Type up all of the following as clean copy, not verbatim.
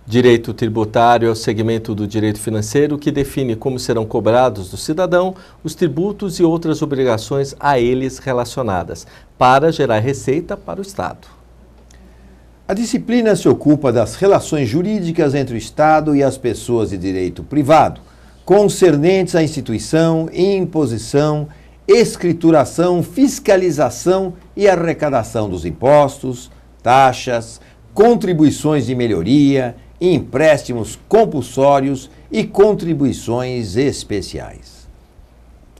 Direito tributário é o segmento do direito financeiro que define como serão cobrados do cidadão os tributos e outras obrigações a eles relacionadas, para gerar receita para o Estado. A disciplina se ocupa das relações jurídicas entre o Estado e as pessoas de direito privado, concernentes à instituição, imposição, escrituração, fiscalização e arrecadação dos impostos, taxas, contribuições de melhoria, empréstimos compulsórios e contribuições especiais.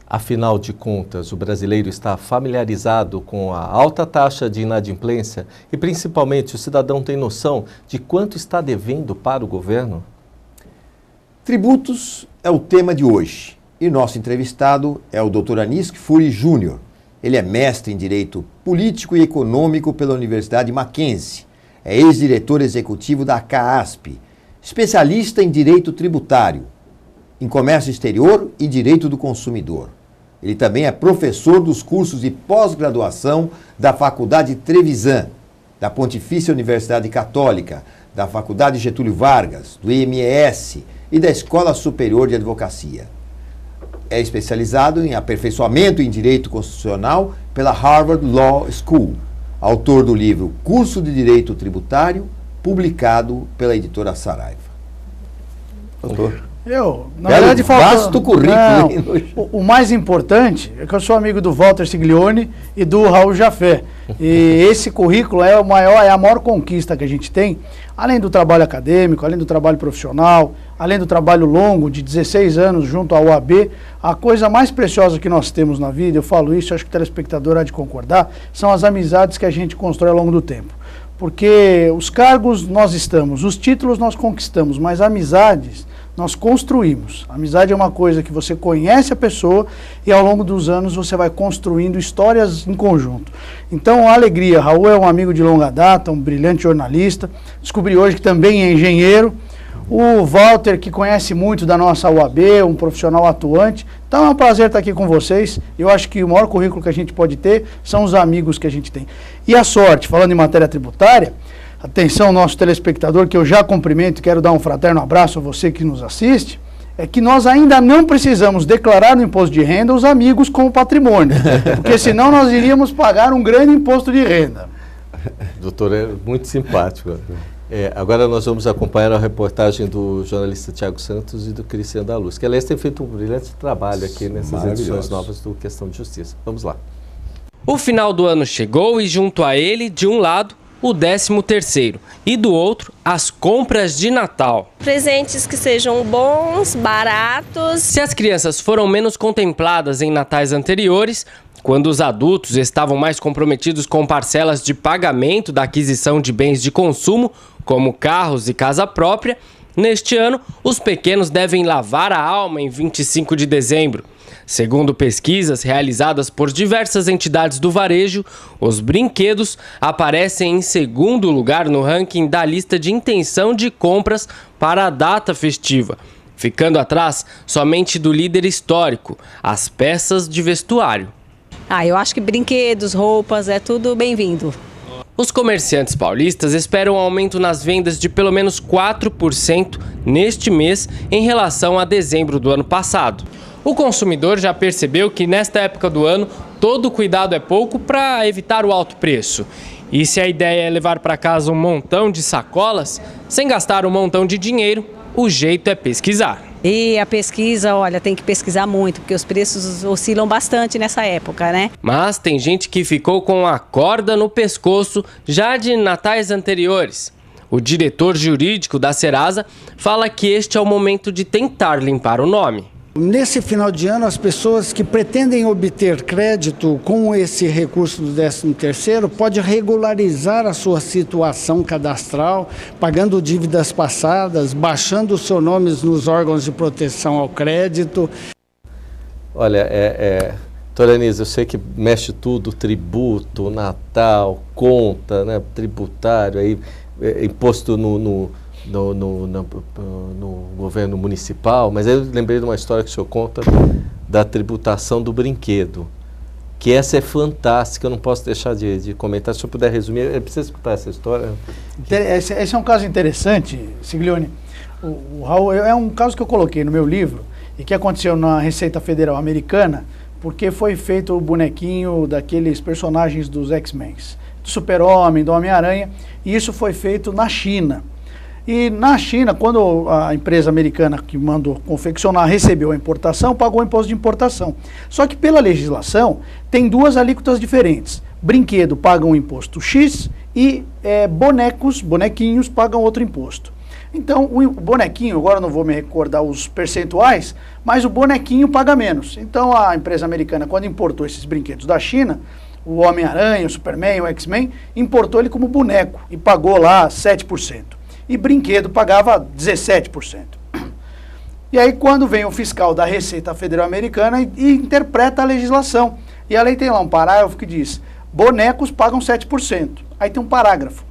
Afinal de contas, o brasileiro está familiarizado com a alta taxa de inadimplência e, principalmente, o cidadão tem noção de quanto está devendo para o governo? Tributos é o tema de hoje e nosso entrevistado é o Dr. Anis Kfouri Júnior. Ele é mestre em Direito Político e Econômico pela Universidade Mackenzie. É ex-diretor executivo da CAASP, especialista em Direito Tributário, em Comércio Exterior e Direito do Consumidor. Ele também é professor dos cursos de pós-graduação da Faculdade Trevisan, da Pontifícia Universidade Católica, da Faculdade Getúlio Vargas, do IMES e da Escola Superior de Advocacia. É especializado em aperfeiçoamento em Direito Constitucional pela Harvard Law School. Autor do livro Curso de Direito Tributário, publicado pela editora Saraiva. Doutor. Na verdade, vasto currículo. O mais importante é que eu sou amigo do Walter Siglione e do Raul Jafé. E esse currículo é a maior conquista que a gente tem, além do trabalho acadêmico, além do trabalho profissional, além do trabalho longo de 16 anos junto à OAB. A coisa mais preciosa que nós temos na vida, eu falo isso, acho que o telespectador há de concordar, são as amizades que a gente constrói ao longo do tempo. Porque os cargos nós estamos, os títulos nós conquistamos, mas amizades nós construímos. A amizade é uma coisa que você conhece a pessoa e ao longo dos anos você vai construindo histórias em conjunto. Então, a alegria. Raul é um amigo de longa data, um brilhante jornalista. Descobri hoje que também é engenheiro. O Walter, que conhece muito da nossa UAB, um profissional atuante. Então, é um prazer estar aqui com vocês. Eu acho que o maior currículo que a gente pode ter são os amigos que a gente tem. E a sorte, falando em matéria tributária, atenção, nosso telespectador, que eu já cumprimento e quero dar um fraterno abraço a você que nos assiste, é que nós ainda não precisamos declarar no imposto de renda os amigos como patrimônio, porque senão nós iríamos pagar um grande imposto de renda. Doutor, é muito simpático. Agora nós vamos acompanhar a reportagem do jornalista Tiago Santos e do Cristiano da Luz, que aliás tem feito um brilhante trabalho aqui nessas edições novas do Questão de Justiça. Vamos lá. O final do ano chegou e junto a ele, de um lado, o 13º e do outro, as compras de Natal. Presentes que sejam bons, baratos. Se as crianças foram menos contempladas em natais anteriores, quando os adultos estavam mais comprometidos com parcelas de pagamento da aquisição de bens de consumo, como carros e casa própria, neste ano, os pequenos devem lavar a alma em 25 de dezembro. Segundo pesquisas realizadas por diversas entidades do varejo, os brinquedos aparecem em segundo lugar no ranking da lista de intenção de compras para a data festiva, ficando atrás somente do líder histórico, as peças de vestuário. Eu acho que brinquedos, roupas, é tudo bem-vindo. Os comerciantes paulistas esperam um aumento nas vendas de pelo menos 4% neste mês em relação a dezembro do ano passado. O consumidor já percebeu que nesta época do ano todo cuidado é pouco para evitar o alto preço. E se a ideia é levar para casa um montão de sacolas, sem gastar um montão de dinheiro, o jeito é pesquisar. E a pesquisa, olha, tem que pesquisar muito, porque os preços oscilam bastante nessa época, né? Mas tem gente que ficou com a corda no pescoço já de natais anteriores. O diretor jurídico da Serasa fala que este é o momento de tentar limpar o nome. Nesse final de ano, as pessoas que pretendem obter crédito com esse recurso do 13º pode regularizar a sua situação cadastral, pagando dívidas passadas, baixando os seus nomes nos órgãos de proteção ao crédito. Olha, doutora Anis, eu sei que mexe tudo, tributo, Natal, conta, né, tributário, aí, imposto no governo municipal, mas eu lembrei de uma história que o senhor conta da tributação do brinquedo. que essa é fantástica, eu não posso deixar de comentar. Se eu puder resumir, eu preciso escutar essa história. Esse é um caso interessante, Siglione. O Raul é um caso que eu coloquei no meu livro e que aconteceu na Receita Federal Americana, porque foi feito o bonequinho daqueles personagens dos X-Men, do Super-Homem, do Homem-Aranha, e isso foi feito na China. E na China, quando a empresa americana que mandou confeccionar recebeu a importação, pagou o imposto de importação. Só que pela legislação, tem duas alíquotas diferentes. Brinquedo paga um imposto X e bonequinhos pagam outro imposto. Então, o bonequinho, agora não vou me recordar os percentuais, mas o bonequinho paga menos. Então, a empresa americana, quando importou esses brinquedos da China, o Homem-Aranha, o Superman, o X-Men, importou ele como boneco e pagou lá 7%. E brinquedo pagava 17%. E aí quando vem o fiscal da Receita Federal Americana e interpreta a legislação, e a lei tem lá um parágrafo que diz, bonecos pagam 7%. Aí tem um parágrafo.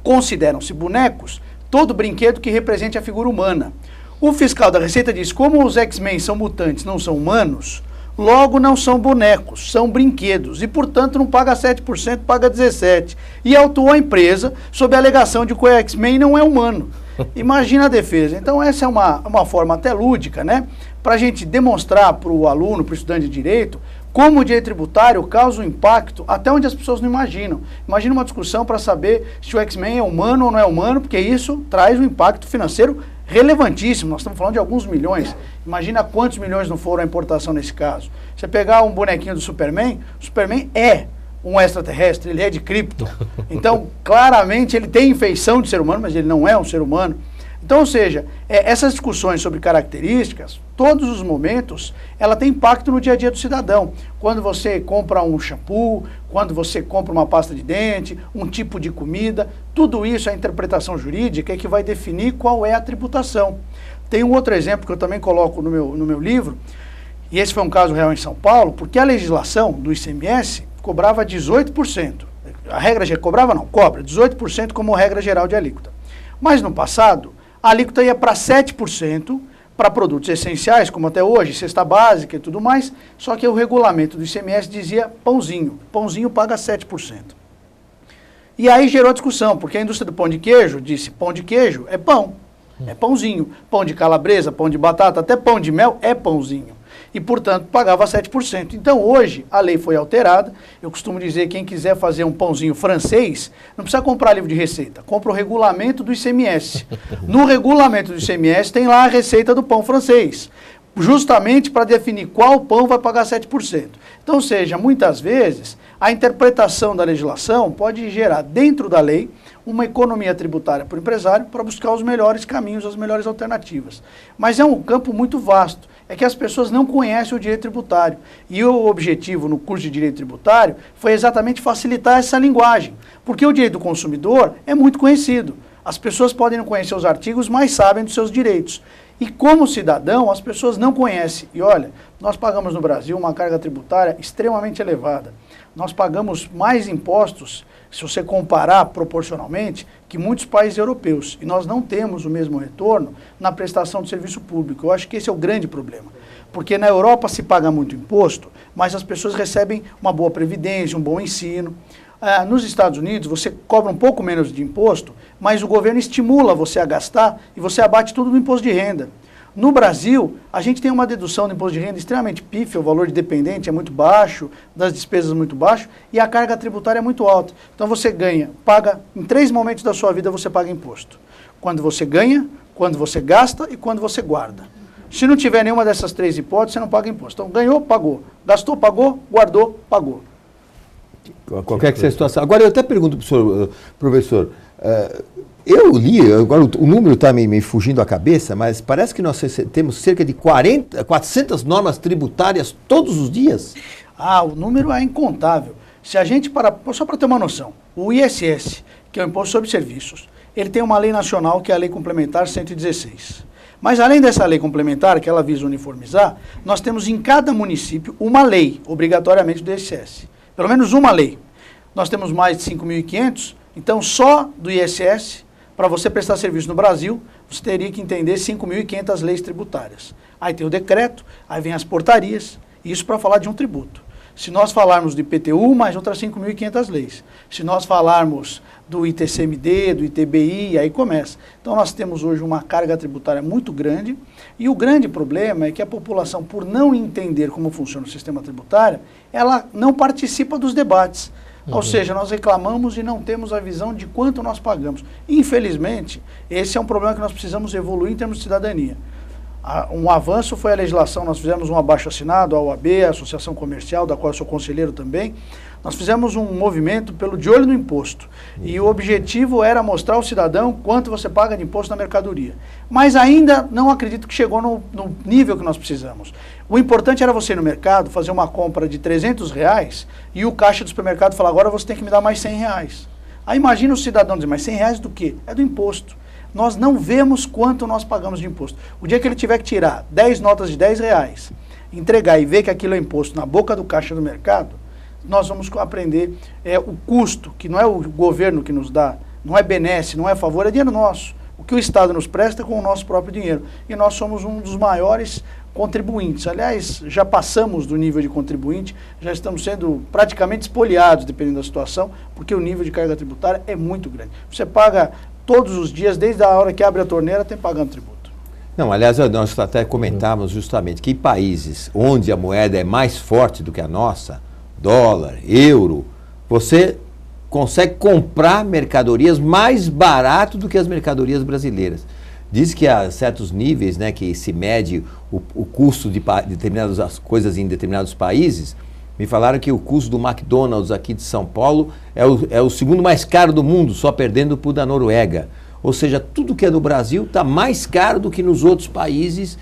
Consideram-se bonecos todo brinquedo que represente a figura humana. O fiscal da Receita diz, como os X-Men são mutantes, não são humanos, logo não são bonecos, são brinquedos, e portanto não paga 7%, paga 17%. E autuou a empresa sob a alegação de que o X-Men não é humano. Imagina a defesa. Então essa é uma forma até lúdica, né? Para a gente demonstrar para o aluno, para o estudante de direito, como o direito tributário causa um impacto até onde as pessoas não imaginam. Imagina uma discussão para saber se o X-Men é humano ou não é humano, porque isso traz um impacto financeiro relevantíssimo. Nós estamos falando de alguns milhões. Imagina quantos milhões não foram a importação nesse caso. Você pegar um bonequinho do Superman, o Superman é um extraterrestre, ele é de Krypton. Então, claramente, ele tem feição de ser humano, mas ele não é um ser humano. Então, ou seja, essas discussões sobre características, todos os momentos, ela tem impacto no dia a dia do cidadão. Quando você compra um shampoo, quando você compra uma pasta de dente, um tipo de comida, tudo isso é a interpretação jurídica que vai definir qual é a tributação. Tem um outro exemplo que eu também coloco no meu livro, e esse foi um caso real em São Paulo, porque a legislação do ICMS cobrava 18%. A regra cobrava não, cobra 18% como regra geral de alíquota. Mas no passado, a alíquota ia para 7% para produtos essenciais, como até hoje, cesta básica e tudo mais, só que o regulamento do ICMS dizia pãozinho. Pãozinho paga 7%. E aí gerou discussão, porque a indústria do pão de queijo disse, pão de queijo é pão, é pãozinho. Pão de calabresa, pão de batata, até pão de mel é pãozinho. E, portanto, pagava 7%. Então, hoje, a lei foi alterada. Eu costumo dizer que quem quiser fazer um pãozinho francês, não precisa comprar livro de receita. Compra o regulamento do ICMS. No regulamento do ICMS tem lá a receita do pão francês, justamente para definir qual pão vai pagar 7%. Então, ou seja, muitas vezes, a interpretação da legislação pode gerar, dentro da lei, uma economia tributária para o empresário para buscar os melhores caminhos, as melhores alternativas. Mas é um campo muito vasto. É que as pessoas não conhecem o direito tributário. E o objetivo no curso de direito tributário foi exatamente facilitar essa linguagem. Porque o direito do consumidor é muito conhecido. As pessoas podem não conhecer os artigos, mas sabem dos seus direitos. E como cidadão, as pessoas não conhecem. E olha, nós pagamos no Brasil uma carga tributária extremamente elevada. Nós pagamos mais impostos, se você comparar proporcionalmente, que muitos países europeus. E nós não temos o mesmo retorno na prestação de serviço público. Eu acho que esse é o grande problema. Porque na Europa se paga muito imposto, mas as pessoas recebem uma boa previdência, um bom ensino. Nos Estados Unidos, você cobra um pouco menos de imposto, mas o governo estimula você a gastar e você abate tudo no imposto de renda. No Brasil, a gente tem uma dedução do imposto de renda extremamente pífia, o valor de dependente é muito baixo, das despesas muito baixo, e a carga tributária é muito alta. Então você ganha, paga, em 3 momentos da sua vida você paga imposto. Quando você ganha, quando você gasta e quando você guarda. Se não tiver nenhuma dessas 3 hipóteses, você não paga imposto. Então ganhou, pagou. Gastou, pagou. Guardou, pagou. Qualquer que seja a situação. Agora eu até pergunto para o senhor, professor, eu li, agora o número está me fugindo a cabeça, mas parece que nós temos cerca de 400 normas tributárias todos os dias. O número é incontável. Se a gente só para ter uma noção, o ISS, que é o Imposto sobre Serviços, ele tem uma lei nacional que é a Lei Complementar 116. Mas além dessa lei complementar, que ela visa uniformizar, nós temos em cada município uma lei, obrigatoriamente do ISS. Pelo menos uma lei. Nós temos mais de 5.500, então só do ISS, para você prestar serviço no Brasil, você teria que entender 5.500 leis tributárias. Aí tem o decreto, aí vem as portarias, isso para falar de um tributo. Se nós falarmos do IPTU, mais outras 5.500 leis. Se nós falarmos do ITCMD, do ITBI, aí começa. Então nós temos hoje uma carga tributária muito grande, e o grande problema é que a população, por não entender como funciona o sistema tributário, ela não participa dos debates. Ou seja, nós reclamamos e não temos a visão de quanto nós pagamos. Infelizmente, esse é um problema que nós precisamos evoluir em termos de cidadania. Um avanço foi a legislação, nós fizemos um abaixo-assinado, a OAB, a Associação Comercial, da qual eu sou conselheiro também. Nós fizemos um movimento pelo de olho no imposto. E o objetivo era mostrar ao cidadão quanto você paga de imposto na mercadoria. Mas ainda não acredito que chegou no nível que nós precisamos. O importante era você ir no mercado, fazer uma compra de R$300 e o caixa do supermercado falar, agora você tem que me dar mais R$100. Aí imagina o cidadão dizer, mas R$100 do quê? É do imposto. Nós não vemos quanto nós pagamos de imposto. O dia que ele tiver que tirar 10 notas de R$10, entregar e ver que aquilo é imposto na boca do caixa do mercado, nós vamos aprender o custo, que não é o governo que nos dá, não é benesse, não é favor, é dinheiro nosso. O que o Estado nos presta com o nosso próprio dinheiro. E nós somos um dos maiores contribuintes. Aliás, já passamos do nível de contribuinte, já estamos sendo praticamente espoliados, dependendo da situação, porque o nível de carga tributária é muito grande. Você paga todos os dias, desde a hora que abre a torneira, tem pagando tributo. Não, aliás, nós até comentávamos justamente que em países onde a moeda é mais forte do que a nossa, dólar, euro, você consegue comprar mercadorias mais barato do que as mercadorias brasileiras. Diz que há certos níveis, né, que se mede o custo de determinadas coisas em determinados países. Me falaram que o custo do McDonald's aqui de São Paulo é o segundo mais caro do mundo, só perdendo para o da Noruega. Ou seja, tudo que é do Brasil está mais caro do que nos outros países,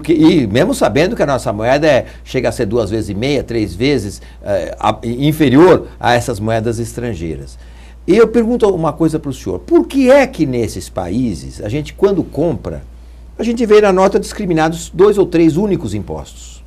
e mesmo sabendo que a nossa moeda chega a ser 2,5 vezes, 3 vezes inferior a essas moedas estrangeiras. E eu pergunto uma coisa para o senhor, por que é que nesses países, a gente quando compra, a gente vê na nota discriminados 2 ou 3 únicos impostos?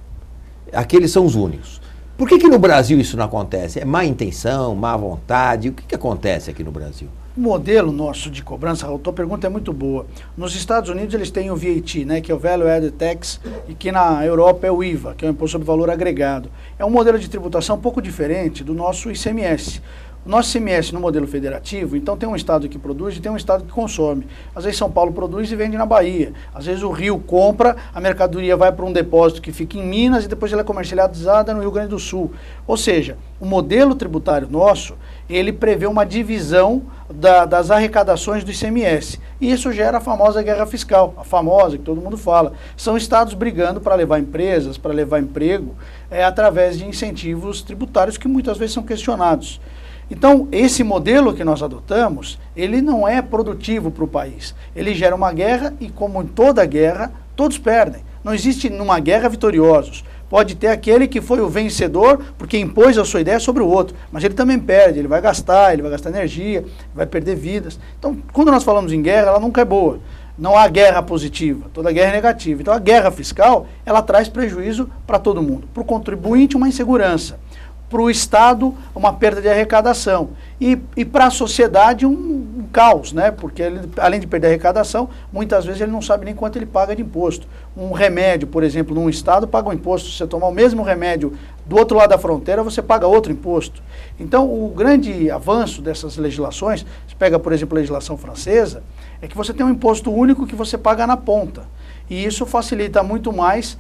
Aqueles são os únicos. Por que no Brasil isso não acontece? É má intenção, má vontade? O que acontece aqui no Brasil? O modelo nosso de cobrança, a tua pergunta é muito boa. Nos Estados Unidos eles têm o VAT, né, que é o Value Added Tax, e que na Europa é o IVA, que é o Imposto sobre Valor Agregado. É um modelo de tributação um pouco diferente do nosso ICMS. O nosso ICMS no modelo federativo, então tem um estado que produz e tem um estado que consome. Às vezes São Paulo produz e vende na Bahia. Às vezes o Rio compra, a mercadoria vai para um depósito que fica em Minas e depois ela é comercializada no Rio Grande do Sul. Ou seja, o modelo tributário nosso, ele prevê uma divisão das arrecadações do ICMS. E isso gera a famosa guerra fiscal, a famosa que todo mundo fala. São estados brigando para levar empresas, para levar emprego, através de incentivos tributários que muitas vezes são questionados. Então, esse modelo que nós adotamos, ele não é produtivo para o país. Ele gera uma guerra e, como em toda guerra, todos perdem. Não existe numa guerra vitoriosos. Pode ter aquele que foi o vencedor porque impôs a sua ideia sobre o outro, mas ele também perde, ele vai gastar energia, vai perder vidas. Então, quando nós falamos em guerra, ela nunca é boa. Não há guerra positiva, toda guerra é negativa. Então, a guerra fiscal, ela traz prejuízo para todo mundo. Para o contribuinte, uma insegurança. Para o Estado, uma perda de arrecadação. E para a sociedade, um caos, né? Porque ele, além de perder a arrecadação, muitas vezes ele não sabe nem quanto ele paga de imposto. Um remédio, por exemplo, num estado, paga um imposto. Se você tomar o mesmo remédio do outro lado da fronteira, você paga outro imposto. Então, o grande avanço dessas legislações, você pega, por exemplo, a legislação francesa, é que você tem um imposto único que você paga na ponta. E isso facilita muito mais,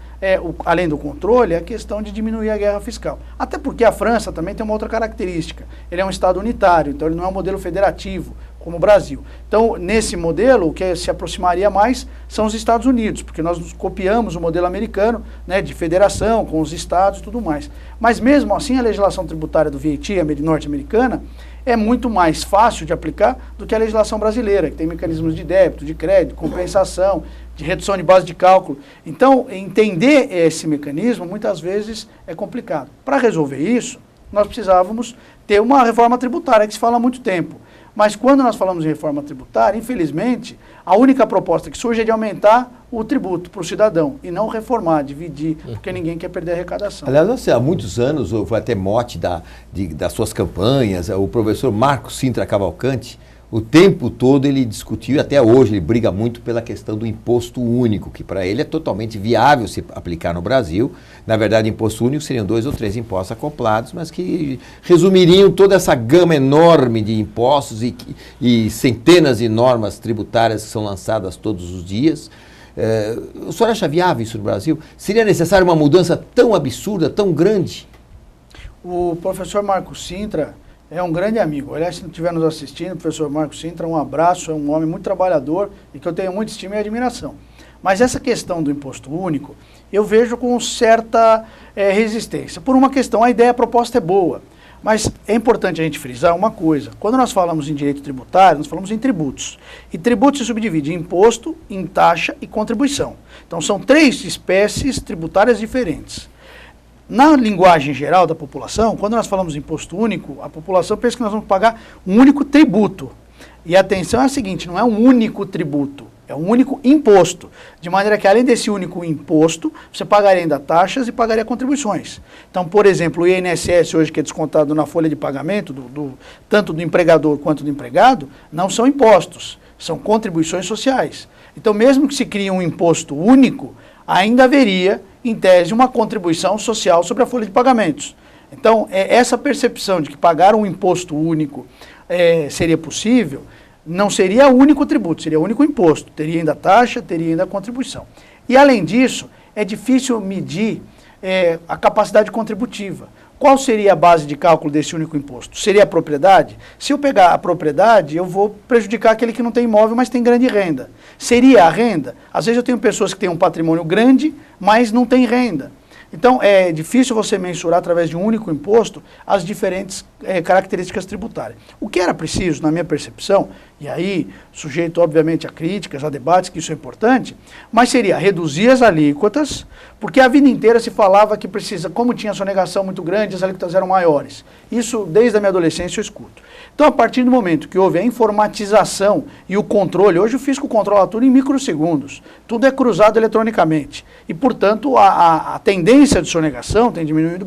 além do controle, a questão de diminuir a guerra fiscal. Até porque a França também tem uma outra característica. Ele é um Estado unitário, então ele não é um modelo federativo, como o Brasil. Então, nesse modelo, o que se aproximaria mais são os Estados Unidos, porque nós copiamos o modelo americano, né, de federação, com os estados e tudo mais. Mas mesmo assim, a legislação tributária do VAT norte-americana é muito mais fácil de aplicar do que a legislação brasileira, que tem mecanismos de débito, de crédito, compensação, de redução de base de cálculo. Então, entender esse mecanismo, muitas vezes, é complicado. Para resolver isso, nós precisávamos ter uma reforma tributária, que se fala há muito tempo. Mas quando nós falamos em reforma tributária, infelizmente, a única proposta que surge é de aumentar o tributo para o cidadão, e não reformar, dividir, porque ninguém quer perder a arrecadação. Aliás, há muitos anos, foi até mote das suas campanhas, o professor Marcos Sintra Cavalcante, o tempo todo ele discutiu, e até hoje ele briga muito pela questão do imposto único, que para ele é totalmente viável se aplicar no Brasil. Na verdade, imposto único seriam 2 ou 3 impostos acoplados, mas que resumiriam toda essa gama enorme de impostos e centenas de normas tributárias que são lançadas todos os dias. O senhor acha viável isso no Brasil? Seria necessária uma mudança tão absurda, tão grande? O professor Marco Sintra é um grande amigo. Aliás, se não estiver nos assistindo, o professor Marco Sintra, um abraço, é um homem muito trabalhador e que eu tenho muita estima e admiração. Mas essa questão do imposto único, eu vejo com certa resistência. Por uma questão, a ideia, a proposta é boa. Mas é importante a gente frisar uma coisa. Quando nós falamos em direito tributário, nós falamos em tributos. E tributo se subdivide em imposto, em taxa e contribuição. Então são 3 espécies tributárias diferentes. Na linguagem geral da população, quando nós falamos em imposto único, a população pensa que nós vamos pagar um único tributo. E a atenção é a seguinte, não é um único tributo, é um único imposto. De maneira que, além desse único imposto, você pagaria ainda taxas e pagaria contribuições. Então, por exemplo, o INSS hoje, que é descontado na folha de pagamento, tanto do empregador quanto do empregado, não são impostos, são contribuições sociais. Então, mesmo que se crie um imposto único, ainda haveria, em tese, uma contribuição social sobre a folha de pagamentos. Então, essa percepção de que pagar um imposto único seria possível, não seria o único tributo, seria o único imposto. Teria ainda taxa, teria ainda contribuição. E, além disso, é difícil medir a capacidade contributiva. Qual seria a base de cálculo desse único imposto? Seria a propriedade? Se eu pegar a propriedade, eu vou prejudicar aquele que não tem imóvel, mas tem grande renda. Seria a renda? Às vezes eu tenho pessoas que têm um patrimônio grande, mas não têm renda. Então, é difícil você mensurar através de um único imposto as diferentes características tributárias. O que era preciso, na minha percepção, e aí sujeito obviamente a críticas, a debates, que isso é importante, mas seria reduzir as alíquotas, porque a vida inteira se falava que precisa, como tinha sonegação muito grande, as alíquotas eram maiores. Isso desde a minha adolescência eu escuto. Então, a partir do momento que houve a informatização e o controle, hoje o fisco controla tudo em microsegundos, tudo é cruzado eletronicamente e, portanto, a tendência de sonegação tem diminuído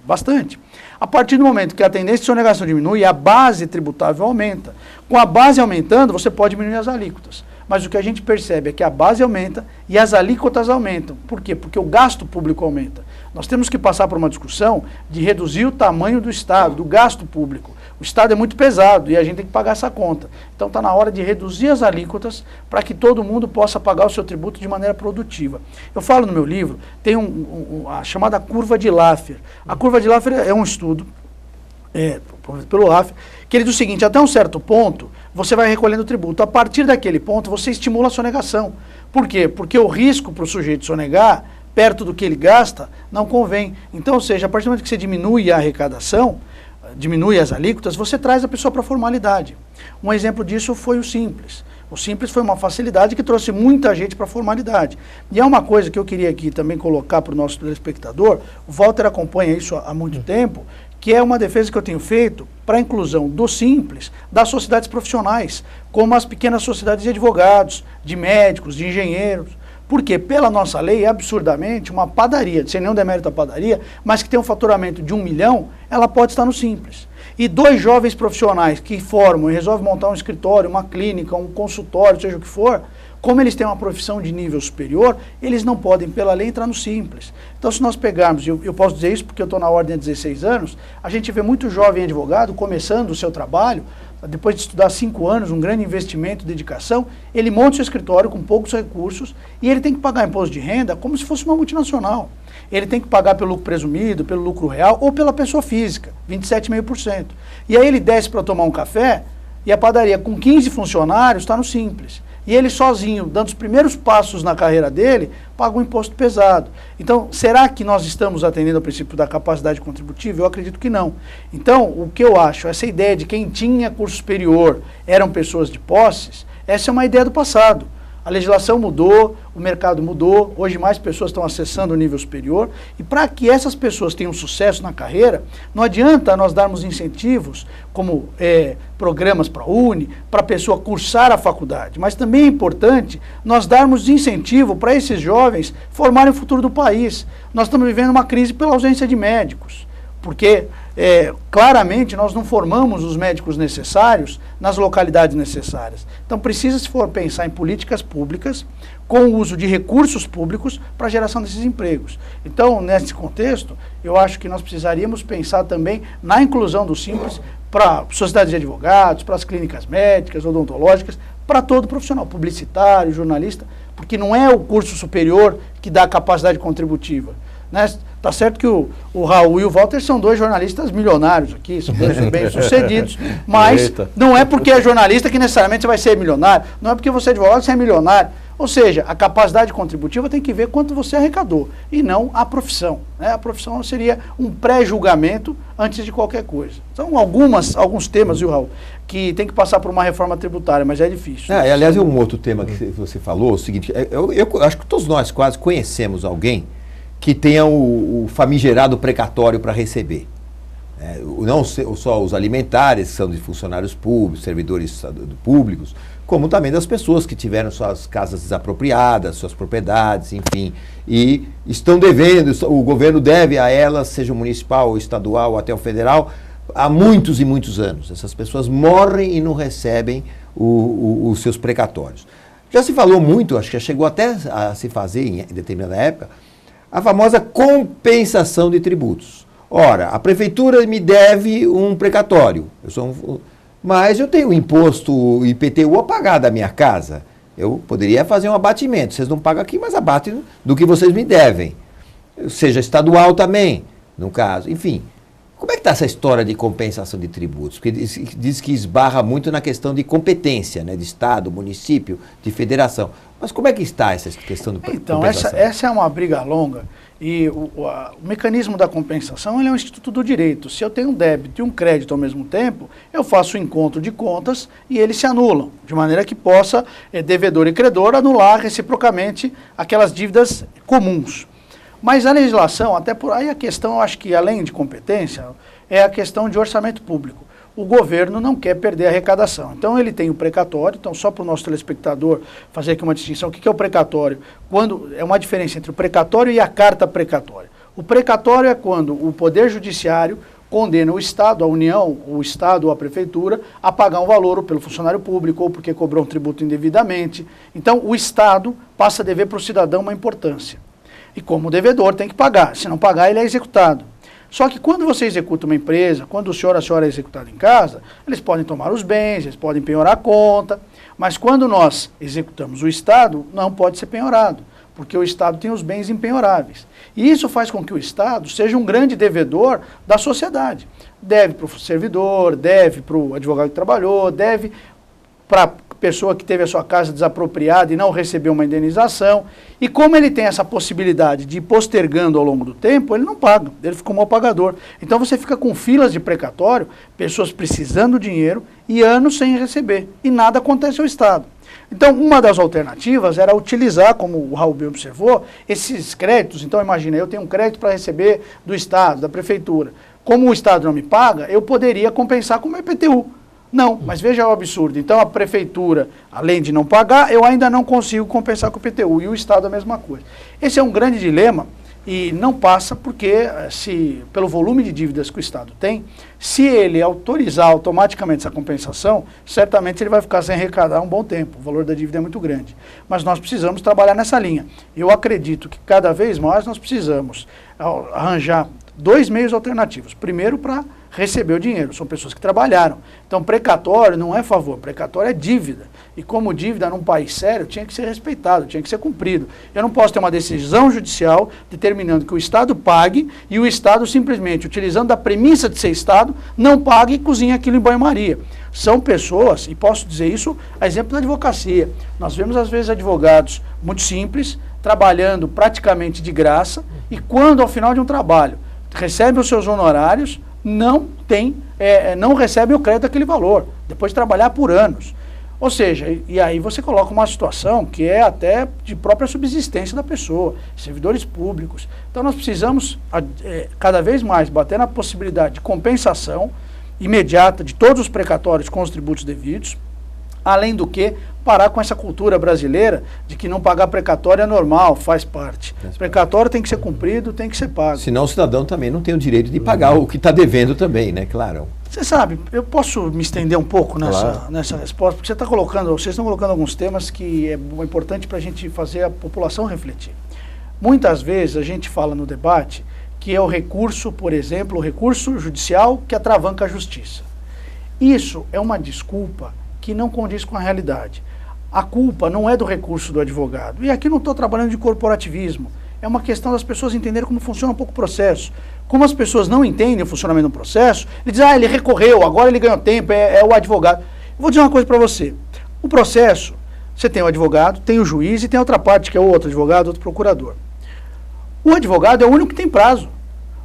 bastante. A partir do momento que a tendência de sonegação diminui, a base tributável aumenta. Com a base aumentando, você pode diminuir as alíquotas. Mas o que a gente percebe é que a base aumenta e as alíquotas aumentam. Por quê? Porque o gasto público aumenta. Nós temos que passar por uma discussão de reduzir o tamanho do Estado, do gasto público. O Estado é muito pesado e a gente tem que pagar essa conta. Então está na hora de reduzir as alíquotas para que todo mundo possa pagar o seu tributo de maneira produtiva. Eu falo no meu livro, tem a chamada curva de Laffer. A curva de Laffer é um estudo pelo Laffer, que ele diz o seguinte: até um certo ponto você vai recolhendo tributo. A partir daquele ponto você estimula a sonegação. Por quê? Porque o risco para o sujeito sonegar perto do que ele gasta não convém. Então, ou seja, a partir do momento que você diminui a arrecadação, diminui as alíquotas, você traz a pessoa para a formalidade. Um exemplo disso foi o Simples. O Simples foi uma facilidade que trouxe muita gente para a formalidade. E é uma coisa que eu queria aqui também colocar para o nosso telespectador, o Walter acompanha isso há muito tempo, que é uma defesa que eu tenho feito para a inclusão do Simples das sociedades profissionais, como as pequenas sociedades de advogados, de médicos, de engenheiros. Porque, pela nossa lei, absurdamente, uma padaria, sem nenhum demérito à padaria, mas que tem um faturamento de 1 milhão, ela pode estar no Simples. E 2 jovens profissionais que formam e resolvem montar um escritório, uma clínica, um consultório, seja o que for, como eles têm uma profissão de nível superior, eles não podem, pela lei, entrar no Simples. Então, se nós pegarmos, eu posso dizer isso porque eu estou na ordem há 16 anos, a gente vê muito jovem advogado começando o seu trabalho, depois de estudar 5 anos, um grande investimento, dedicação, ele monta o seu escritório com poucos recursos e ele tem que pagar imposto de renda como se fosse uma multinacional. Ele tem que pagar pelo lucro presumido, pelo lucro real ou pela pessoa física, 27,5%. E aí ele desce para tomar um café e a padaria com 15 funcionários está no Simples. E ele sozinho, dando os primeiros passos na carreira dele, paga um imposto pesado. Então, será que nós estamos atendendo ao princípio da capacidade contributiva? Eu acredito que não. Então, o que eu acho, essa ideia de quem tinha curso superior eram pessoas de posses, essa é uma ideia do passado. A legislação mudou, o mercado mudou, hoje mais pessoas estão acessando o nível superior, e para que essas pessoas tenham sucesso na carreira, não adianta nós darmos incentivos, como programas para a Uni, para a pessoa cursar a faculdade, mas também é importante nós darmos incentivo para esses jovens formarem o futuro do país. Nós estamos vivendo uma crise pela ausência de médicos, porque claramente nós não formamos os médicos necessários nas localidades necessárias. Então precisa, se for pensar em políticas públicas, com o uso de recursos públicos para a geração desses empregos. Então, nesse contexto, eu acho que nós precisaríamos pensar também na inclusão do Simples para sociedades de advogados, para as clínicas médicas, odontológicas, para todo profissional, publicitário, jornalista, porque não é o curso superior que dá a capacidade contributiva. Né? Tá certo que o Raul e o Walter são dois jornalistas milionários aqui, são dois bem-sucedidos, mas não é porque é jornalista que necessariamente você vai ser milionário, não é porque você é advogado que você é milionário. Ou seja, a capacidade contributiva tem que ver quanto você arrecadou, e não a profissão. Né? A profissão seria um pré-julgamento antes de qualquer coisa. São alguns temas, viu, Raul, que tem que passar por uma reforma tributária, mas é difícil. Aliás, um outro tema que você falou, o seguinte, eu acho que todos nós quase conhecemos alguém que tenha o famigerado precatório para receber. Não só os alimentares, que são de funcionários públicos, servidores públicos, como também das pessoas que tiveram suas casas desapropriadas, suas propriedades, enfim, e estão devendo, o governo deve a elas, seja municipal, estadual, até o federal, há muitos e muitos anos. Essas pessoas morrem e não recebem os seus precatórios. Já se falou muito, acho que já chegou até a se fazer em determinada época, a famosa compensação de tributos. Ora, a prefeitura me deve um precatório, mas eu tenho o imposto IPTU a pagar da minha casa. Eu poderia fazer um abatimento, vocês não pagam aqui, mas abatem do que vocês me devem. Seja estadual também, no caso. Enfim, como é que está essa história de compensação de tributos? Porque diz que esbarra muito na questão de competência, né, de Estado, município, de federação. Mas como é que está essa questão do Então, essa é uma briga longa. E o mecanismo da compensação ele é um instituto do direito. Se eu tenho um débito e um crédito ao mesmo tempo, eu faço o encontro de contas e eles se anulam, de maneira que possa, devedor e credor, anular reciprocamente aquelas dívidas comuns. Mas a legislação, até por aí a questão, eu acho que além de competência, é a questão de orçamento público. O governo não quer perder a arrecadação. Então ele tem o precatório, então só para o nosso telespectador fazer aqui uma distinção, o que é o precatório? Quando é uma diferença entre o precatório e a carta precatória. O precatório é quando o Poder Judiciário condena o Estado, a União, o Estado ou a Prefeitura a pagar um valor ou pelo funcionário público ou porque cobrou um tributo indevidamente. Então o Estado passa a dever para o cidadão uma importância. E como devedor tem que pagar, se não pagar ele é executado. Só que quando você executa uma empresa, quando o senhor ou a senhora é executado em casa, eles podem tomar os bens, eles podem penhorar a conta, mas quando nós executamos o Estado, não pode ser penhorado, porque o Estado tem os bens impenhoráveis. E isso faz com que o Estado seja um grande devedor da sociedade. Deve para o servidor, deve para o advogado que trabalhou, deve para a pessoa que teve a sua casa desapropriada e não recebeu uma indenização. E como ele tem essa possibilidade de ir postergando ao longo do tempo, ele não paga, ele fica um mal pagador. Então você fica com filas de precatório, pessoas precisando de dinheiro e anos sem receber. E nada acontece ao Estado. Então, uma das alternativas era utilizar, como o Raul bem observou, esses créditos. Então, imagina, eu tenho um crédito para receber do Estado, da Prefeitura. Como o Estado não me paga, eu poderia compensar com o IPTU. Não, mas veja o absurdo. Então a prefeitura, além de não pagar, eu ainda não consigo compensar com o IPTU. E o Estado a mesma coisa. Esse é um grande dilema e não passa porque, pelo volume de dívidas que o Estado tem, se ele autorizar automaticamente essa compensação, certamente ele vai ficar sem arrecadar um bom tempo. O valor da dívida é muito grande. Mas nós precisamos trabalhar nessa linha. Eu acredito que cada vez mais nós precisamos arranjar dois meios alternativos. Primeiro, para receber o dinheiro, são pessoas que trabalharam. Então, precatório não é favor, precatório é dívida. E como dívida num país sério, tinha que ser respeitado, tinha que ser cumprido. Eu não posso ter uma decisão judicial determinando que o Estado pague e o Estado simplesmente, utilizando a premissa de ser Estado, não pague e cozinha aquilo em banho-maria. São pessoas, e posso dizer isso a exemplo da advocacia. Nós vemos às vezes advogados muito simples, trabalhando praticamente de graça, e quando ao final de um trabalho recebem os seus honorários, não recebem o crédito daquele valor, depois de trabalhar por anos. Ou seja, e aí você coloca uma situação que é até de própria subsistência da pessoa, servidores públicos. Então nós precisamos cada vez mais bater na possibilidade de compensação imediata de todos os precatórios com os tributos devidos, Além do que, parar com essa cultura brasileira de que não pagar precatório é normal, faz parte. Precatório tem que ser cumprido, tem que ser pago. Senão o cidadão também não tem o direito de pagar o que está devendo também, né? Claro. Você sabe, eu posso me estender um pouco nessa resposta, porque vocês estão colocando alguns temas que é importante para a gente fazer a população refletir. Muitas vezes a gente fala no debate que é o recurso, por exemplo, o recurso judicial que atravanca a justiça. Isso é uma desculpa que não condiz com a realidade. A culpa não é do recurso do advogado. E aqui não estou trabalhando de corporativismo. É uma questão das pessoas entenderem como funciona um pouco o processo. Como as pessoas não entendem o funcionamento do processo, ele diz, ele recorreu, agora ele ganhou tempo, é o advogado. Vou dizer uma coisa para você. O processo, você tem o advogado, tem o juiz e tem a outra parte, que é o outro advogado, outro procurador. O advogado é o único que tem prazo.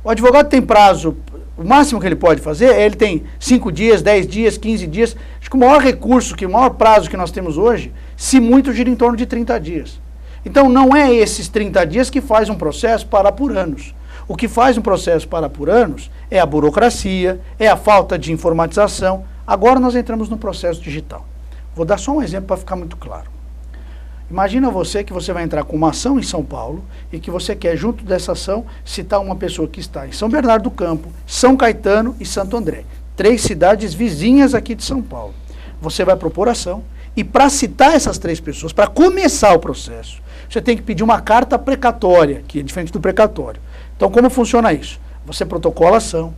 O advogado tem prazo, o máximo que ele pode fazer ele tem 5 dias, 10 dias, 15 dias. Acho que o maior recurso, o maior prazo que nós temos hoje, se muito, gira em torno de 30 dias. Então não é esses 30 dias que faz um processo parar por anos. O que faz um processo parar por anos é a burocracia, é a falta de informatização. Agora nós entramos no processo digital. Vou dar só um exemplo para ficar muito claro. Imagina você que você vai entrar com uma ação em São Paulo e que você quer, junto dessa ação, citar uma pessoa que está em São Bernardo do Campo, São Caetano e Santo André. 3 cidades vizinhas aqui de São Paulo. Você vai propor ação e para citar essas 3 pessoas, para começar o processo, você tem que pedir uma carta precatória, que é diferente do precatório. Então como funciona isso? Você protocola a ação,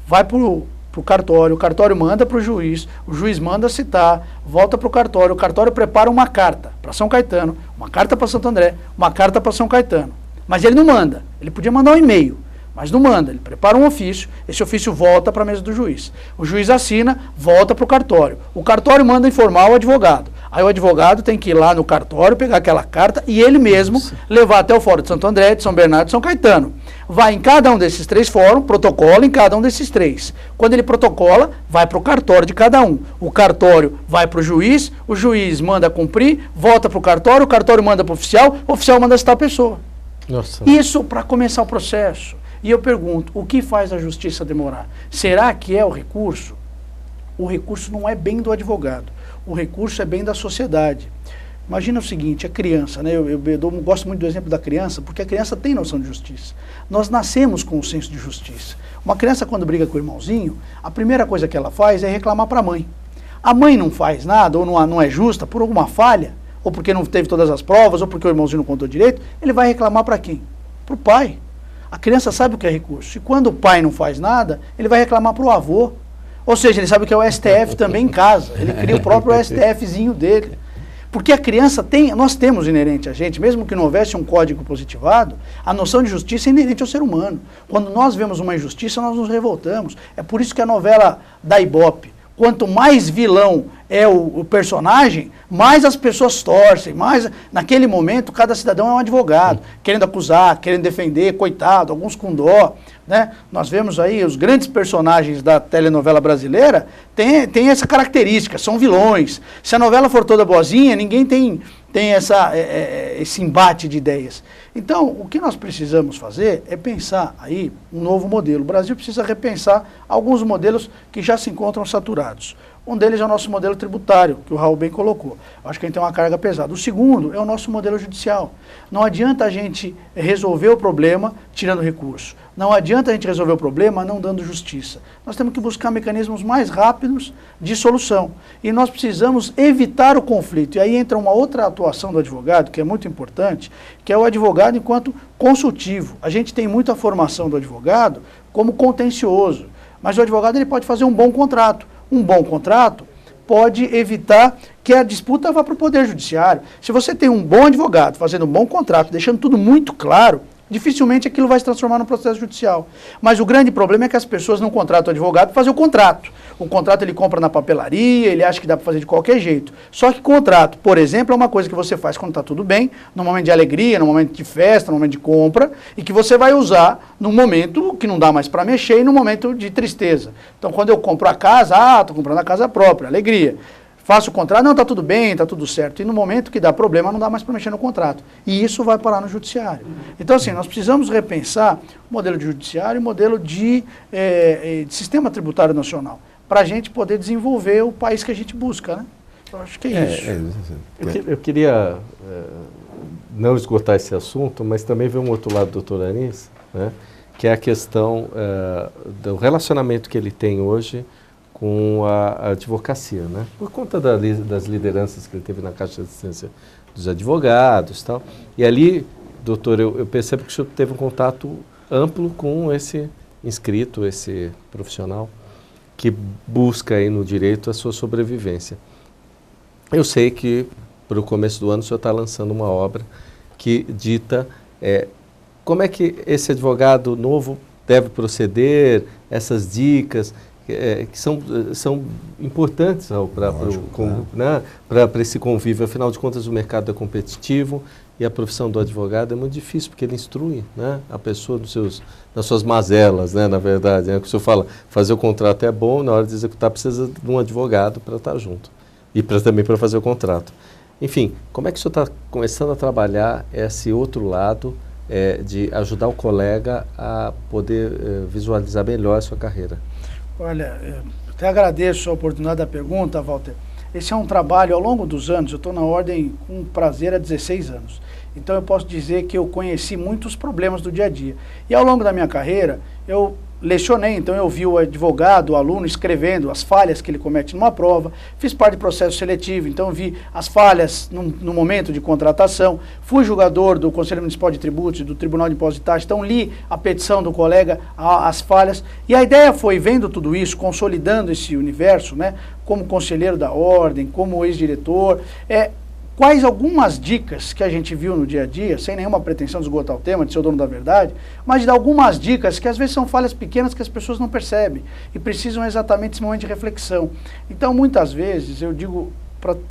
vai para o cartório manda para o juiz manda citar, volta para o cartório prepara uma carta para São Caetano, uma carta para Santo André, uma carta para São Caetano. Mas ele não manda, ele podia mandar um e-mail, mas não manda, ele prepara um ofício, esse ofício volta para a mesa do juiz. O juiz assina, volta para o cartório manda informar o advogado. Aí o advogado tem que ir lá no cartório, pegar aquela carta e ele mesmo levar até o fórum de Santo André, de São Bernardo e de São Caetano. Vai em cada um desses 3 fóruns, protocola em cada um desses 3. Quando ele protocola, vai para o cartório de cada um. O cartório vai para o juiz manda cumprir, volta para o cartório manda para o oficial manda citar a pessoa. Nossa. Isso para começar o processo. E eu pergunto, o que faz a justiça demorar? Será que é o recurso? O recurso não é bem do advogado. O recurso é bem da sociedade. Imagina o seguinte, a criança, né? Eu gosto muito do exemplo da criança, porque a criança tem noção de justiça. Nós nascemos com um senso de justiça. Uma criança, quando briga com o irmãozinho, a primeira coisa que ela faz é reclamar para a mãe. A mãe não faz nada, ou não é justa, por alguma falha, ou porque não teve todas as provas, ou porque o irmãozinho não contou direito, ele vai reclamar para quem? Para o pai. A criança sabe o que é recurso. E quando o pai não faz nada, ele vai reclamar para o avô. Ou seja, ele sabe o que é o STF também em casa. Ele cria o próprio STFzinho dele. Porque a criança nós temos inerente a gente, mesmo que não houvesse um código positivado, a noção de justiça é inerente ao ser humano. Quando nós vemos uma injustiça, nós nos revoltamos. É por isso que a novela da Ibope, quanto mais vilão é o personagem, mais as pessoas torcem, mais naquele momento cada cidadão é um advogado, querendo acusar, querendo defender, coitado, alguns com dó. Né? Nós vemos aí os grandes personagens da telenovela brasileira tem essa característica, são vilões. Se a novela for toda boazinha, ninguém tem esse embate de ideias. Então, o que nós precisamos fazer é pensar aí um novo modelo. O Brasil precisa repensar alguns modelos que já se encontram saturados. Um deles é o nosso modelo tributário, que o Raul bem colocou. Eu acho que a gente tem uma carga pesada. O segundo é o nosso modelo judicial. Não adianta a gente resolver o problema tirando recurso. Não adianta a gente resolver o problema não dando justiça. Nós temos que buscar mecanismos mais rápidos de solução. E nós precisamos evitar o conflito. E aí entra uma outra atuação do advogado, que é muito importante, que é o advogado enquanto consultivo. A gente tem muita formação do advogado como contencioso. Mas o advogado ele pode fazer um bom contrato. Um bom contrato pode evitar que a disputa vá para o Poder Judiciário. Se você tem um bom advogado fazendo um bom contrato, deixando tudo muito claro, dificilmente aquilo vai se transformar num processo judicial. Mas o grande problema é que as pessoas não contratam o advogado para fazer o contrato. O contrato ele compra na papelaria, ele acha que dá para fazer de qualquer jeito. Só que contrato, por exemplo, é uma coisa que você faz quando está tudo bem, no momento de alegria, no momento de festa, no momento de compra, e que você vai usar no momento que não dá mais para mexer e no momento de tristeza. Então, quando eu compro a casa, estou comprando a casa própria, alegria. Faço o contrato, não, está tudo bem, está tudo certo. E no momento que dá problema, não dá mais para mexer no contrato. E isso vai parar no judiciário. Então, assim, nós precisamos repensar o modelo de judiciário e o modelo de sistema tributário nacional, para a gente poder desenvolver o país que a gente busca, né? Eu acho que é isso. Eu queria não esgotar esse assunto, mas também ver um outro lado do doutor Anis, né, que é a questão do relacionamento que ele tem hoje com a advocacia, né, por conta das lideranças que ele teve na Caixa de Assistência dos Advogados e tal. E ali, doutor, eu percebo que o senhor teve um contato amplo com esse inscrito, esse profissional que busca aí no direito a sua sobrevivência. Eu sei que para o começo do ano o senhor está lançando uma obra que dita como é que esse advogado novo deve proceder, essas dicas que são importantes para esse convívio. Afinal de contas, o mercado é competitivo e a profissão do advogado é muito difícil, porque ele instrui, né, a pessoa nas suas mazelas, né, na verdade. O que o senhor fala, fazer o contrato é bom, na hora de executar precisa de um advogado para estar junto e também para fazer o contrato. Enfim, como é que o senhor está começando a trabalhar esse outro lado de ajudar o colega a poder visualizar melhor a sua carreira? Olha, eu até agradeço a oportunidade da pergunta, Walter. Esse é um trabalho ao longo dos anos, eu estou na ordem com prazer há 16 anos. Então eu posso dizer que eu conheci muitos problemas do dia a dia. E ao longo da minha carreira, eu lecionei, então eu vi o advogado, o aluno escrevendo as falhas que ele comete numa prova, fiz parte de processo seletivo, então vi as falhas no momento de contratação, fui julgador do Conselho Municipal de Tributos e do Tribunal de Impostos e Taxas, então li a petição do colega, as falhas, e a ideia foi, vendo tudo isso, consolidando esse universo, né, como conselheiro da ordem, como ex-diretor, quais algumas dicas que a gente viu no dia a dia, sem nenhuma pretensão de esgotar o tema, de ser o dono da verdade, mas de dar algumas dicas que às vezes são falhas pequenas que as pessoas não percebem e precisam exatamente desse momento de reflexão. Então, muitas vezes, eu digo,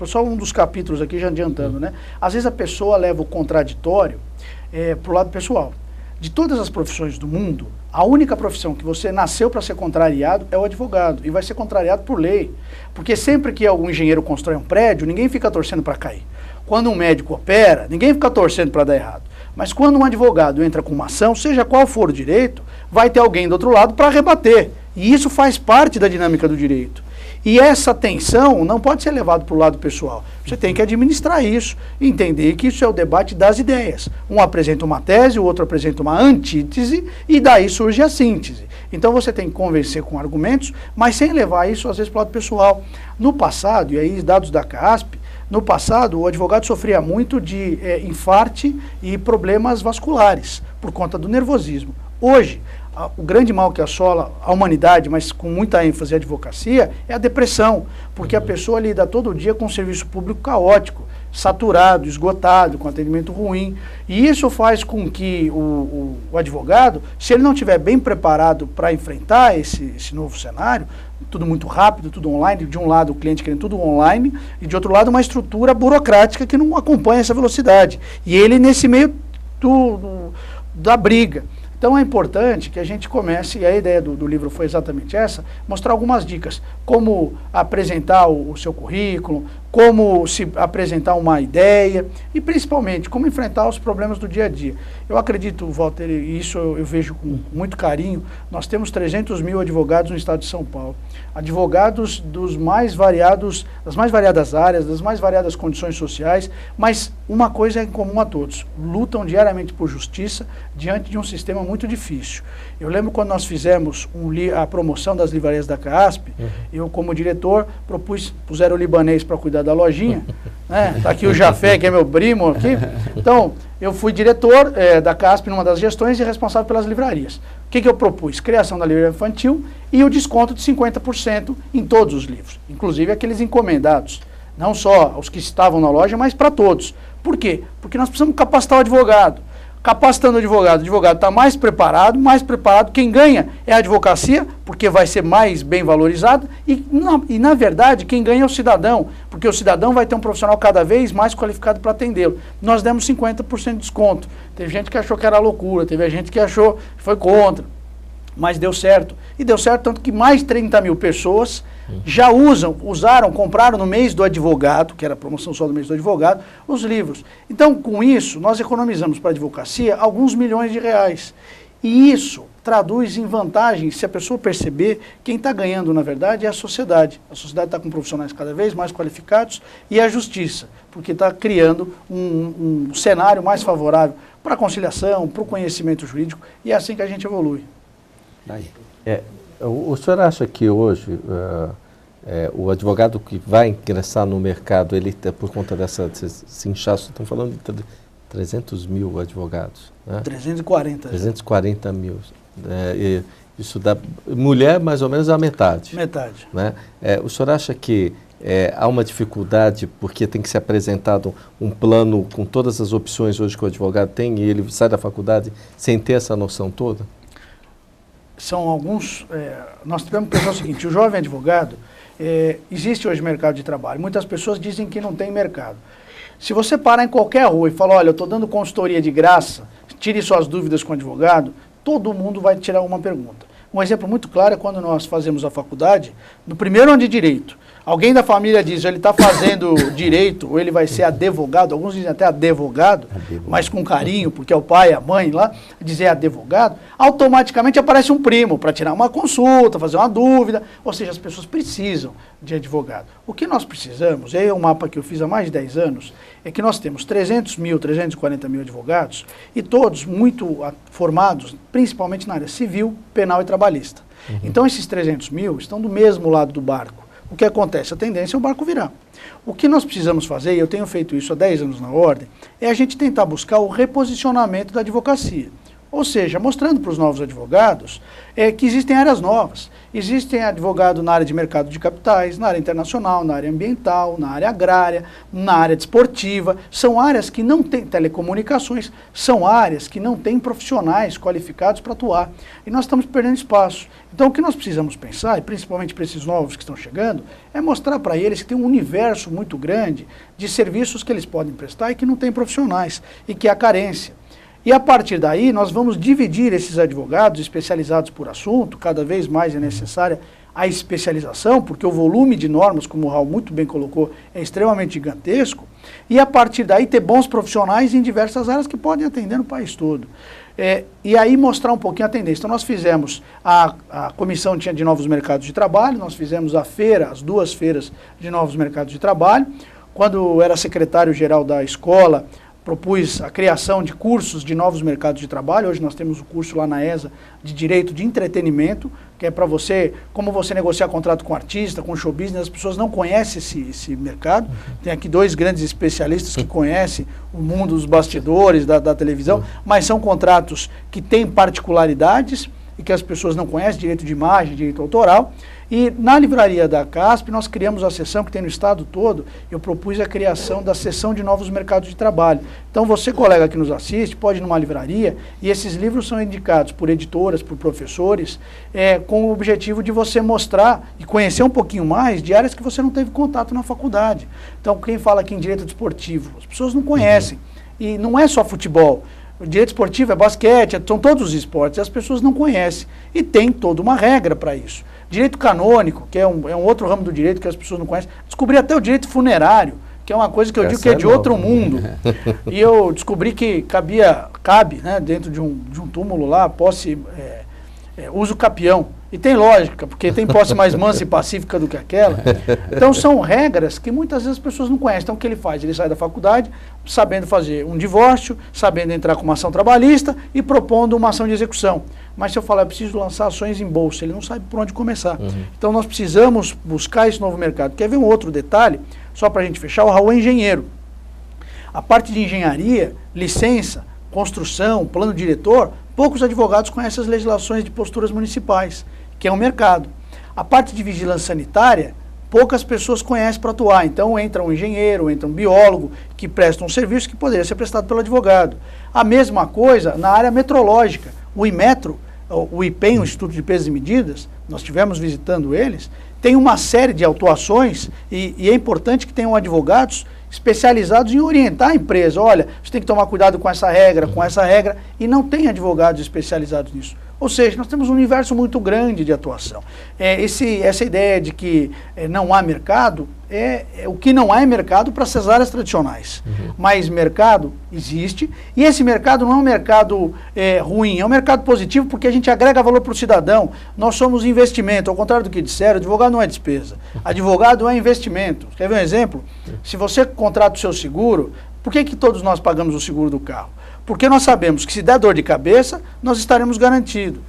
só um dos capítulos aqui já adiantando, né? Às vezes a pessoa leva o contraditório para o lado pessoal. De todas as profissões do mundo, a única profissão que você nasceu para ser contrariado é o advogado, e vai ser contrariado por lei. Porque sempre que algum engenheiro constrói um prédio, ninguém fica torcendo para cair. Quando um médico opera, ninguém fica torcendo para dar errado. Mas quando um advogado entra com uma ação, seja qual for o direito, vai ter alguém do outro lado para rebater. E isso faz parte da dinâmica do direito. E essa tensão não pode ser levada para o lado pessoal. Você tem que administrar isso, entender que isso é o debate das ideias. Um apresenta uma tese, o outro apresenta uma antítese, e daí surge a síntese. Então você tem que convencer com argumentos, mas sem levar isso às vezes para o lado pessoal. No passado, e aí dados da CASP, no passado o advogado sofria muito de infarte e problemas vasculares, por conta do nervosismo. Hoje, o grande mal que assola a humanidade, mas com muita ênfase a advocacia, é a depressão, porque a pessoa lida todo dia com um serviço público caótico, saturado, esgotado, com atendimento ruim, e isso faz com que o advogado, se ele não estiver bem preparado para enfrentar esse novo cenário, tudo muito rápido, tudo online, de um lado o cliente querendo tudo online, e de outro lado uma estrutura burocrática que não acompanha essa velocidade, e ele nesse meio da briga. Então é importante que a gente comece, e a ideia do livro foi exatamente essa, mostrar algumas dicas, como apresentar o seu currículo, como se apresentar uma ideia e principalmente como enfrentar os problemas do dia a dia. Eu acredito, Walter, e isso eu vejo com muito carinho, nós temos 300 mil advogados no estado de São Paulo. Advogados das mais variadas áreas, das mais variadas condições sociais, mas uma coisa é em comum a todos, lutam diariamente por justiça diante de um sistema muito difícil. Eu lembro quando nós fizemos a promoção das livrarias da CASP, eu como diretor puseram o libanês para cuidar da lojinha, né? Tá aqui o Jafé, que é meu primo aqui. Então, eu fui diretor da CASP numa das gestões e responsável pelas livrarias. O que eu propus? Criação da livraria infantil e o desconto de 50% em todos os livros, inclusive aqueles encomendados, não só os que estavam na loja, mas para todos. Por quê? Porque nós precisamos capacitar o advogado. Capacitando o advogado está mais preparado, quem ganha é a advocacia, porque vai ser mais bem valorizado, e na verdade quem ganha é o cidadão, porque o cidadão vai ter um profissional cada vez mais qualificado para atendê-lo. Nós demos 50% de desconto, teve gente que achou que era loucura, teve gente que achou que foi contra, mas deu certo, e deu certo tanto que mais de 30 mil pessoas já compraram no mês do advogado, que era a promoção só do mês do advogado, os livros. Então, com isso, nós economizamos para a advocacia alguns milhões de reais. E isso traduz em vantagens se a pessoa perceber quem está ganhando, na verdade, é a sociedade. A sociedade está com profissionais cada vez mais qualificados e a justiça, porque está criando um cenário mais favorável para a conciliação, para o conhecimento jurídico, e é assim que a gente evolui. O senhor acha que hoje o advogado que vai ingressar no mercado, ele por conta desse inchaço, estamos falando de 300 mil advogados, né? 340 mil. Isso dá mulher mais ou menos a metade. Metade. Né? O senhor acha que há uma dificuldade porque tem que ser apresentado um plano com todas as opções hoje que o advogado tem e ele sai da faculdade sem ter essa noção toda? São alguns... nós tivemos que pensar o seguinte, o jovem advogado, existe hoje mercado de trabalho. Muitas pessoas dizem que não tem mercado. Se você parar em qualquer rua e falar, olha, eu estou dando consultoria de graça, tire suas dúvidas com o advogado, todo mundo vai tirar uma pergunta. Um exemplo muito claro é quando nós fazemos a faculdade, no primeiro ano de Direito. Alguém da família diz, ele está fazendo Direito, ou ele vai ser advogado, alguns dizem até advogado, mas com carinho, porque é o pai, a mãe lá, dizer advogado, automaticamente aparece um primo para tirar uma consulta, fazer uma dúvida, ou seja, as pessoas precisam de advogado. O que nós precisamos, é um mapa que eu fiz há mais de 10 anos, é que nós temos 340 mil advogados, e todos muito formados, principalmente na área civil, penal e trabalhista. Então esses 300 mil estão do mesmo lado do barco. O que acontece? A tendência é o barco virar. O que nós precisamos fazer, e eu tenho feito isso há 10 anos na ordem, é a gente tentar buscar o reposicionamento da advocacia. Ou seja, mostrando para os novos advogados que existem áreas novas. Existem advogados na área de mercado de capitais, na área internacional, na área ambiental, na área agrária, na área desportiva. São áreas que não têm telecomunicações, são áreas que não têm profissionais qualificados para atuar. E nós estamos perdendo espaço. Então o que nós precisamos pensar, e principalmente para esses novos que estão chegando, é mostrar para eles que tem um universo muito grande de serviços que eles podem prestar e que não tem profissionais, e que há carência. E a partir daí nós vamos dividir esses advogados especializados por assunto, cada vez mais é necessária a especialização, porque o volume de normas, como o Raul muito bem colocou, é extremamente gigantesco, e a partir daí ter bons profissionais em diversas áreas que podem atender no país todo. E aí mostrar um pouquinho a tendência. Então nós fizemos, a comissão tinha de novos mercados de trabalho, nós fizemos a feira, as 2 feiras de novos mercados de trabalho. Quando eu era secretário-geral da escola, propus a criação de cursos de novos mercados de trabalho. Hoje nós temos o curso lá na ESA de Direito de Entretenimento, que é para você, como você negociar contrato com artista, com show business. As pessoas não conhecem esse mercado. Tem aqui 2 grandes especialistas que conhecem o mundo dos bastidores da televisão, mas são contratos que têm particularidades e que as pessoas não conhecem, direito de imagem, direito autoral. E na livraria da CASP nós criamos a seção que tem no estado todo, eu propus a criação da seção de novos mercados de trabalho. Então você, colega que nos assiste, pode ir numa livraria e esses livros são indicados por editoras, por professores, com o objetivo de você mostrar e conhecer um pouquinho mais de áreas que você não teve contato na faculdade. Então quem fala aqui em direito desportivo, as pessoas não conhecem. E não é só futebol. O direito esportivo é basquete, são todos os esportes, e as pessoas não conhecem. E tem toda uma regra para isso. Direito canônico, que é um outro ramo do direito que as pessoas não conhecem. Descobri até o direito funerário, que é uma coisa que eu digo que é de outro mundo. E eu descobri que cabe, né, dentro de um túmulo lá, posse, uso capião. E tem lógica, porque tem posse mais mansa e pacífica do que aquela. Então são regras que muitas vezes as pessoas não conhecem. Então o que ele faz? Ele sai da faculdade sabendo fazer um divórcio, sabendo entrar com uma ação trabalhista e propondo uma ação de execução. Mas se eu falar, eu preciso lançar ações em bolsa, ele não sabe por onde começar. Então nós precisamos buscar esse novo mercado. Quer ver um outro detalhe? Só para a gente fechar, o Raul é engenheiro. A parte de engenharia, licença, construção, plano diretor, poucos advogados conhecem as legislações de posturas municipais, que é um mercado. A parte de vigilância sanitária, poucas pessoas conhecem para atuar. Então entra um engenheiro, entra um biólogo, que presta um serviço que poderia ser prestado pelo advogado. A mesma coisa na área metrológica. O Inmetro, o IPEM, o Instituto de Pesos e Medidas, nós estivemos visitando eles, tem uma série de autuações e é importante que tenham advogados especializados em orientar a empresa. Olha, você tem que tomar cuidado com essa regra, e não tem advogados especializados nisso. Ou seja, nós temos um universo muito grande de atuação. Essa ideia de que não há mercado, o que não há é mercado para essas áreas tradicionais. Mas mercado existe, e esse mercado não é um mercado ruim, é um mercado positivo porque a gente agrega valor para o cidadão. Nós somos investimento, ao contrário do que disseram, advogado não é despesa, advogado é investimento. Quer ver um exemplo? Se você contrata o seu seguro, por que todos nós pagamos o seguro do carro? Porque nós sabemos que se der dor de cabeça, nós estaremos garantidos.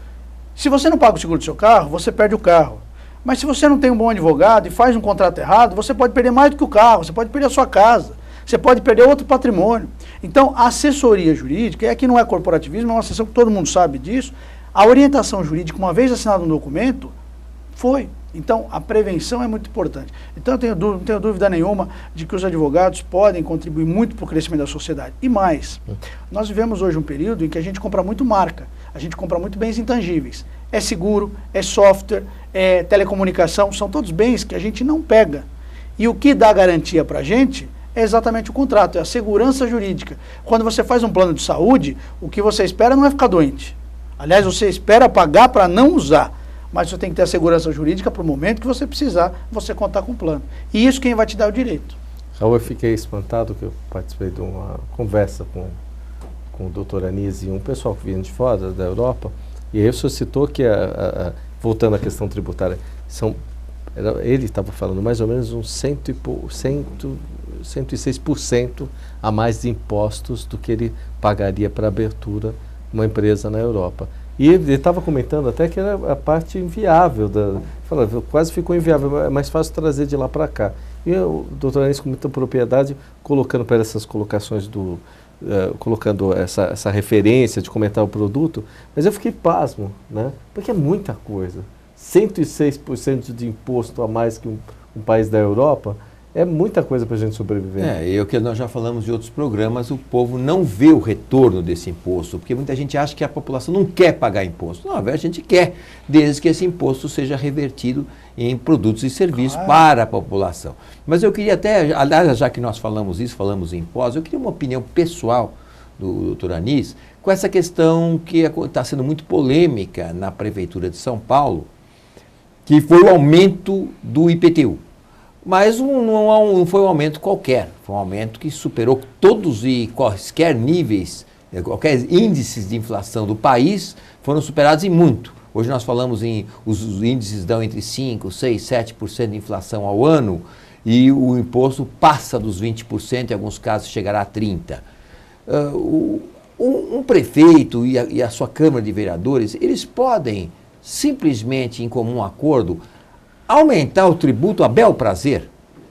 Se você não paga o seguro do seu carro, você perde o carro. Mas se você não tem um bom advogado e faz um contrato errado, você pode perder mais do que o carro, você pode perder a sua casa, você pode perder outro patrimônio. Então, a assessoria jurídica, e aqui não é corporativismo, é uma assessão que todo mundo sabe disso, a orientação jurídica, uma vez assinado um documento, foi. Então, a prevenção é muito importante. Então, não tenho dúvida nenhuma de que os advogados podem contribuir muito para o crescimento da sociedade. E mais, nós vivemos hoje um período em que a gente compra muito marca, a gente compra muito bens intangíveis. É seguro, é software, é telecomunicação, são todos bens que a gente não pega. E o que dá garantia para a gente é exatamente o contrato, é a segurança jurídica. Quando você faz um plano de saúde, o que você espera não é ficar doente. Aliás, você espera pagar para não usar. Mas você tem que ter a segurança jurídica para o momento que você precisar, você contar com o plano. E isso quem vai te dar o direito. Raul, eu fiquei espantado que eu participei de uma conversa com o doutor Anísio e um pessoal que vinha de fora, da Europa, e aí o senhor citou que, voltando à questão tributária, ele estava falando mais ou menos uns 106% a mais de impostos do que ele pagaria para abertura de uma empresa na Europa. E ele estava comentando até que era a parte inviável, quase ficou inviável, é mais fácil trazer de lá para cá. E o doutor Anísio, com muita propriedade, colocando para essas colocações colocando essa referência de comentar o produto, mas eu fiquei pasmo, né? Porque é muita coisa. 106% de imposto a mais que um país da Europa é muita coisa para a gente sobreviver. E o que nós já falamos de outros programas, o povo não vê o retorno desse imposto, porque muita gente acha que a população não quer pagar imposto. Não, a gente quer, desde que esse imposto seja revertido em produtos e serviços para a população. Mas eu queria até, aliás, já que nós falamos em impostos, eu queria uma opinião pessoal do doutor Anísio com essa questão que está sendo muito polêmica na Prefeitura de São Paulo, que foi o aumento do IPTU. Mas não foi um aumento qualquer, foi um aumento que superou todos e quaisquer níveis, qualquer índices de inflação do país foram superados em muito. Hoje nós falamos os índices dão entre 5%, 6%, 7% de inflação ao ano e o imposto passa dos 20%, em alguns casos chegará a 30%. Um prefeito e a sua Câmara de Vereadores, eles podem simplesmente, em comum acordo, aumentar o tributo a bel prazer,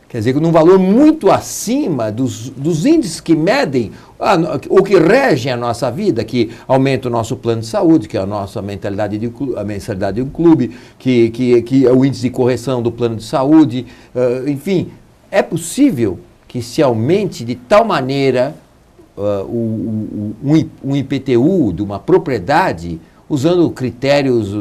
quer dizer, num valor muito acima dos índices que medem o que regem a nossa vida, que aumenta o nosso plano de saúde, que é a nossa mensalidade de um clube, que é o índice de correção do plano de saúde, enfim, é possível que se aumente de tal maneira um IPTU de uma propriedade, usando critérios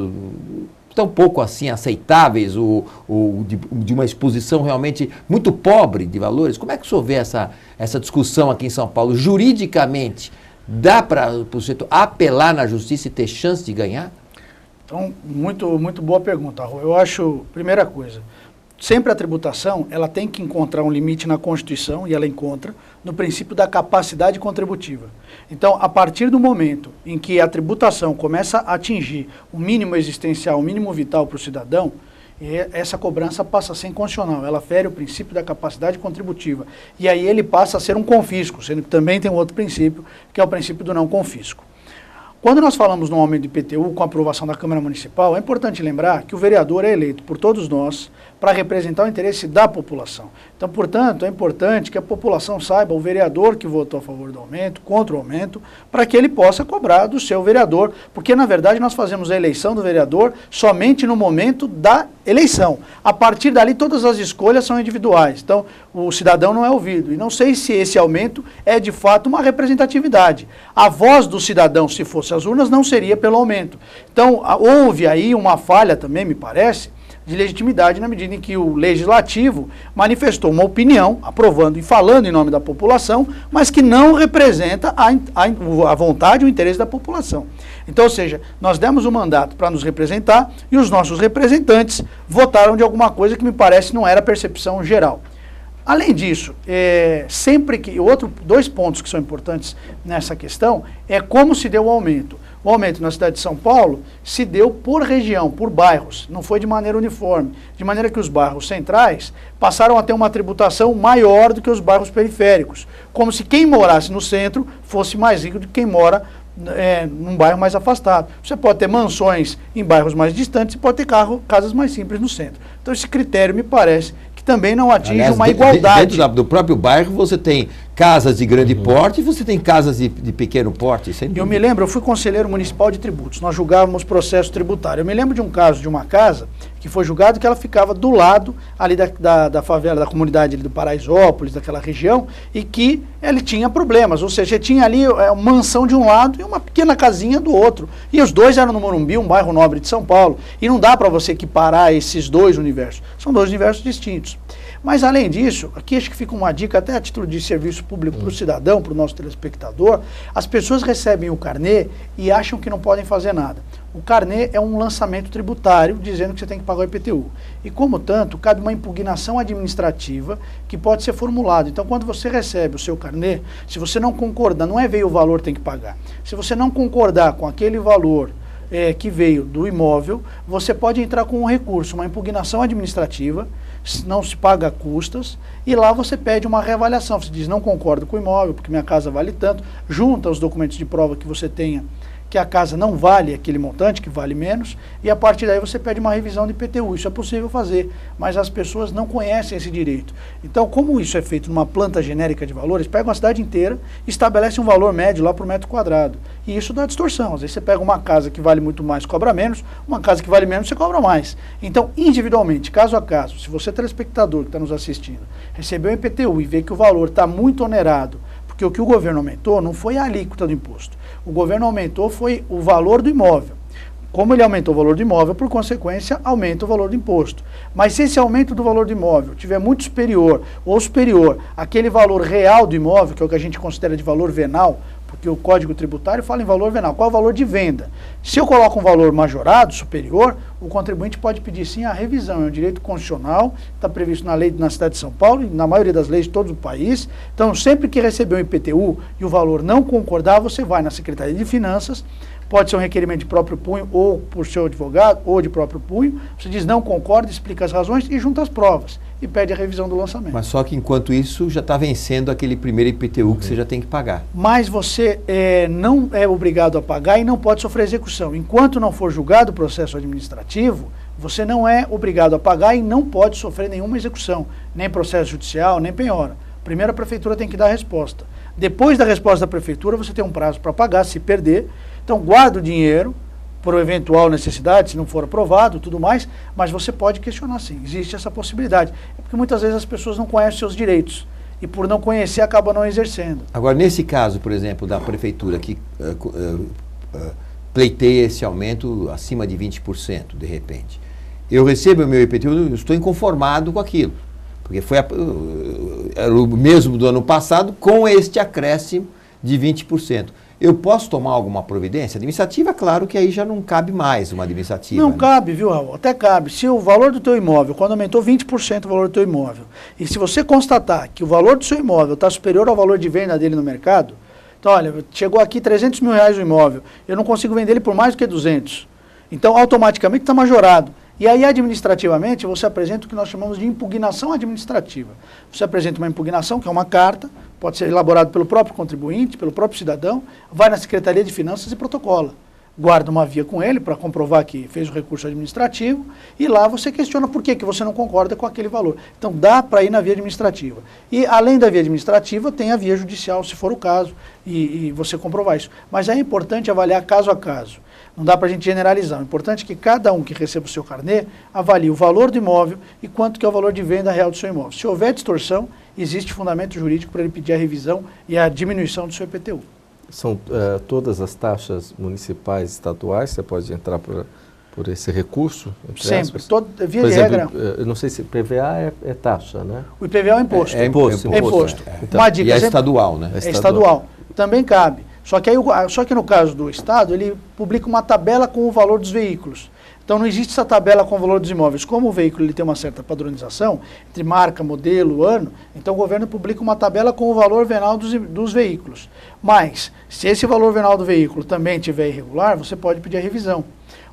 tão pouco assim aceitáveis, de uma exposição realmente muito pobre de valores. Como é que o senhor vê essa discussão aqui em São Paulo? Juridicamente, dá para o setor apelar na justiça e ter chance de ganhar? Então, muito boa pergunta, Raul. Eu acho, primeira coisa, sempre a tributação, ela tem que encontrar um limite na Constituição, e ela encontra, no princípio da capacidade contributiva. Então, a partir do momento em que a tributação começa a atingir o mínimo existencial, o mínimo vital para o cidadão, essa cobrança passa a ser inconstitucional, ela fere o princípio da capacidade contributiva. E aí ele passa a ser um confisco, sendo que também tem um outro princípio, que é o princípio do não confisco. Quando nós falamos no aumento de IPTU com a aprovação da Câmara Municipal, é importante lembrar que o vereador é eleito por todos nós para representar o interesse da população. Então, portanto, é importante que a população saiba o vereador que votou a favor do aumento, contra o aumento, para que ele possa cobrar do seu vereador, porque, na verdade, nós fazemos a eleição do vereador somente no momento da eleição. A partir dali, todas as escolhas são individuais. Então, o cidadão não é ouvido. E não sei se esse aumento é, de fato, uma representatividade. A voz do cidadão, se fosse as urnas, não seria pelo aumento. Então, houve aí uma falha também, me parece, de legitimidade na medida em que o legislativo manifestou uma opinião, aprovando e falando em nome da população, mas que não representa a vontade e o interesse da população. Então, ou seja, nós demos um mandato para nos representar e os nossos representantes votaram de alguma coisa que me parece não era a percepção geral. Além disso, sempre que... dois pontos que são importantes nessa questão é como se deu o aumento. O aumento na cidade de São Paulo se deu por região, por bairros, não foi de maneira uniforme, de maneira que os bairros centrais passaram a ter uma tributação maior do que os bairros periféricos, como se quem morasse no centro fosse mais rico do que quem mora num bairro mais afastado. Você pode ter mansões em bairros mais distantes e pode ter casas mais simples no centro. Então esse critério me parece que também não atinge uma igualdade. Dentro do próprio bairro você tem casas de grande porte e você tem casas de pequeno porte. Eu me lembro, eu fui conselheiro municipal de tributos, nós julgávamos processo tributário. Eu me lembro de um caso de uma casa que foi julgado que ela ficava do lado ali da favela, da comunidade ali do Paraisópolis, daquela região, e que ele tinha problemas, ou seja, tinha ali uma mansão de um lado e uma pequena casinha do outro. E os dois eram no Morumbi, um bairro nobre de São Paulo, e não dá para você equiparar esses dois universos, são dois universos distintos. Mas, além disso, aqui acho que fica uma dica, até a título de serviço público para o cidadão, para o nosso telespectador, as pessoas recebem o carnê e acham que não podem fazer nada. O carnê é um lançamento tributário dizendo que você tem que pagar o IPTU. E, como tanto, cabe uma impugnação administrativa que pode ser formulada. Então, quando você recebe o seu carnê, se você não concordar, não é veio o valor, tem que pagar. Se você não concordar com aquele valor que veio do imóvel, você pode entrar com um recurso, uma impugnação administrativa, não se paga custas, e lá você pede uma reavaliação. Você diz, não concordo com o imóvel, porque minha casa vale tanto, junta os documentos de prova que você tenha que a casa não vale aquele montante, que vale menos, e a partir daí você pede uma revisão de IPTU. Isso é possível fazer, mas as pessoas não conhecem esse direito. Então, como isso é feito numa planta genérica de valores, pega uma cidade inteira e estabelece um valor médio lá por metro quadrado. E isso dá distorção. Às vezes você pega uma casa que vale muito mais, cobra menos, uma casa que vale menos, você cobra mais. Então, individualmente, caso a caso, se você, telespectador que está nos assistindo, recebeu o IPTU e vê que o valor está muito onerado, porque o que o governo aumentou não foi a alíquota do imposto. O governo aumentou foi o valor do imóvel. Como ele aumentou o valor do imóvel, por consequência, aumenta o valor do imposto. Mas se esse aumento do valor do imóvel tiver muito superior ou superior àquele valor real do imóvel, que é o que a gente considera de valor venal, porque o Código Tributário fala em valor venal, qual é o valor de venda? Se eu coloco um valor majorado, superior, o contribuinte pode pedir sim a revisão, é um direito constitucional, está previsto na lei na cidade de São Paulo, e na maioria das leis de todo o país. Então, sempre que receber um IPTU e o valor não concordar, você vai na Secretaria de Finanças, pode ser um requerimento de próprio punho, ou por seu advogado, ou de próprio punho, você diz não concorda, explica as razões e junta as provas, e pede a revisão do lançamento. Mas só que enquanto isso já está vencendo aquele primeiro IPTU que você já tem que pagar. Mas você não é obrigado a pagar e não pode sofrer execução. Enquanto não for julgado o processo administrativo, você não é obrigado a pagar e não pode sofrer nenhuma execução, nem processo judicial, nem penhora. Primeiro a prefeitura tem que dar a resposta. Depois da resposta da prefeitura, você tem um prazo para pagar, se perder. Então, guarda o dinheiro por eventual necessidade, se não for aprovado, tudo mais, mas você pode questionar sim, existe essa possibilidade. É porque muitas vezes as pessoas não conhecem seus direitos e por não conhecer acabam não exercendo. Agora, nesse caso, por exemplo, da prefeitura que pleiteia esse aumento acima de 20%, de repente, eu recebo o meu IPTU, eu estou inconformado com aquilo, porque era o mesmo do ano passado com este acréscimo de 20%. Eu posso tomar alguma providência? Administrativa, claro que aí já não cabe mais uma administrativa. Não cabe, viu, Raul? Até cabe. Se o valor do teu imóvel, quando aumentou 20% o valor do teu imóvel, e se você constatar que o valor do seu imóvel está superior ao valor de venda dele no mercado, então, olha, chegou aqui 300 mil reais o imóvel, eu não consigo vender ele por mais do que 200. Então, automaticamente está majorado. E aí, administrativamente, você apresenta o que nós chamamos de impugnação administrativa. Você apresenta uma impugnação, que é uma carta, pode ser elaborado pelo próprio contribuinte, pelo próprio cidadão, vai na Secretaria de Finanças e protocola. Guarda uma via com ele para comprovar que fez o recurso administrativo e lá você questiona por que você não concorda com aquele valor. Então, dá para ir na via administrativa. E, além da via administrativa, tem a via judicial, se for o caso, e você comprovar isso. Mas é importante avaliar caso a caso. Não dá para a gente generalizar. O importante é que cada um que receba o seu carnê avalie o valor do imóvel e quanto que é o valor de venda real do seu imóvel. Se houver distorção, existe fundamento jurídico para ele pedir a revisão e a diminuição do seu IPTU. São todas as taxas municipais, estaduais, você pode entrar por esse recurso? Sempre, via por de exemplo, regra. eu não sei se PVA é taxa, né? O IPVA é um imposto. É imposto. Então, Uma dica, e é estadual, né? É estadual. Também cabe. Só que no caso do Estado, ele publica uma tabela com o valor dos veículos. Então não existe essa tabela com o valor dos imóveis. Como o veículo ele tem uma certa padronização, entre marca, modelo, ano, então o governo publica uma tabela com o valor venal dos veículos. Mas, se esse valor venal do veículo também estiver irregular, você pode pedir a revisão.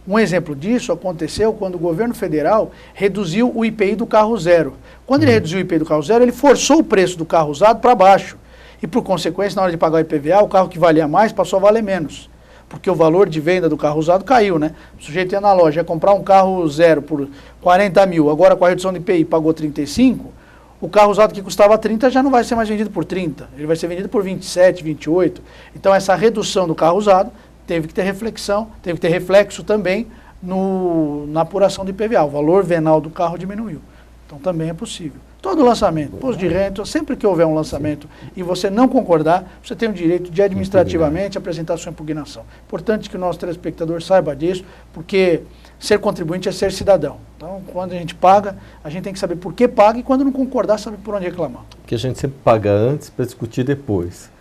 Um exemplo disso aconteceu quando o governo federal reduziu o IPI do carro zero. Quando ele reduziu o IPI do carro zero, ele forçou o preço do carro usado para baixo. E, por consequência, na hora de pagar o IPVA, o carro que valia mais passou a valer menos. Porque o valor de venda do carro usado caiu, né? O sujeito ia na loja, ia comprar um carro zero por 40 mil, agora com a redução do IPI pagou 35, o carro usado que custava 30 já não vai ser mais vendido por 30, ele vai ser vendido por 27, 28. Então essa redução do carro usado teve que ter reflexo também na apuração do IPVA, o valor venal do carro diminuiu. Então também é possível. Todo lançamento, imposto de renda, sempre que houver um lançamento e você não concordar, você tem o direito de administrativamente apresentar sua impugnação. Importante que o nosso telespectador saiba disso, porque ser contribuinte é ser cidadão. Então, quando a gente paga, a gente tem que saber por que paga e quando não concordar, saber por onde reclamar. Porque a gente sempre paga antes para discutir depois.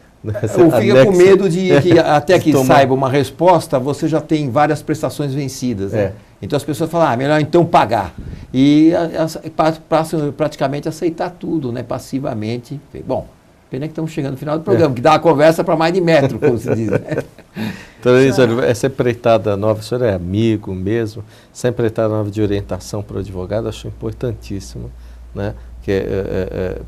Ou fica com medo de que até que saiba uma resposta, você já tem várias prestações vencidas. Né? Então as pessoas falam, melhor então pagar. E praticamente aceitar tudo, né? Passivamente. Bom, pena que estamos chegando no final do programa, que dá uma conversa para mais de metro, como se diz. Né? Então, essa empreitada nova, o senhor é amigo mesmo, essa empreitada nova de orientação para o advogado, acho importantíssimo. Né?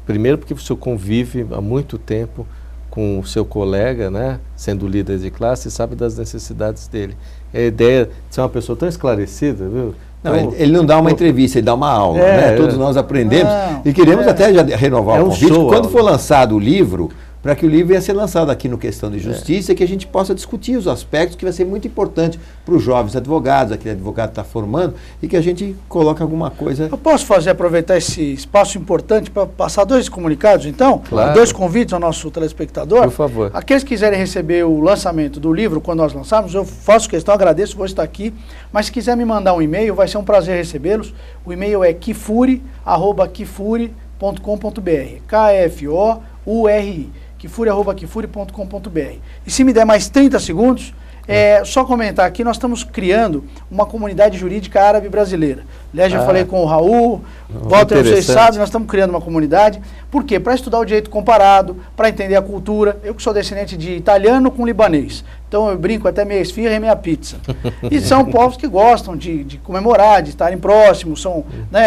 Primeiro porque o senhor convive há muito tempo com o seu colega, né, sendo líder de classe, sabe das necessidades dele. A ideia de ser uma pessoa tão esclarecida, viu? Não, ele não dá uma entrevista, ele dá uma aula, né? Todos nós aprendemos e queremos até já renovar o convite. Quando for lançado o livro, para que o livro ia ser lançado aqui no Questão de Justiça, que a gente possa discutir os aspectos, que vai ser muito importante para os jovens advogados, aquele advogado está formando, e que a gente coloque alguma coisa... Eu posso aproveitar esse espaço importante para passar 2 comunicados, então? Claro. 2 convites ao nosso telespectador. Por favor. Aqueles que quiserem receber o lançamento do livro, quando nós lançarmos, eu faço questão, agradeço, vou estar aqui, mas se quiser me mandar um e-mail, vai ser um prazer recebê-los. O e-mail é kifuri@kifuri.com.br, KFOURI. kifuri@kifuri.com.br. E se me der mais 30 segundos, só comentar aqui, nós estamos criando uma comunidade jurídica árabe brasileira. Aliás, já falei com o Raul, Walter, vocês sabem, nós estamos criando uma comunidade. Por quê? Para estudar o direito comparado, para entender a cultura. Eu que sou descendente de italiano com libanês. Então eu brinco até meia esfirra e meia pizza. E são povos que gostam de comemorar, de estarem próximos, são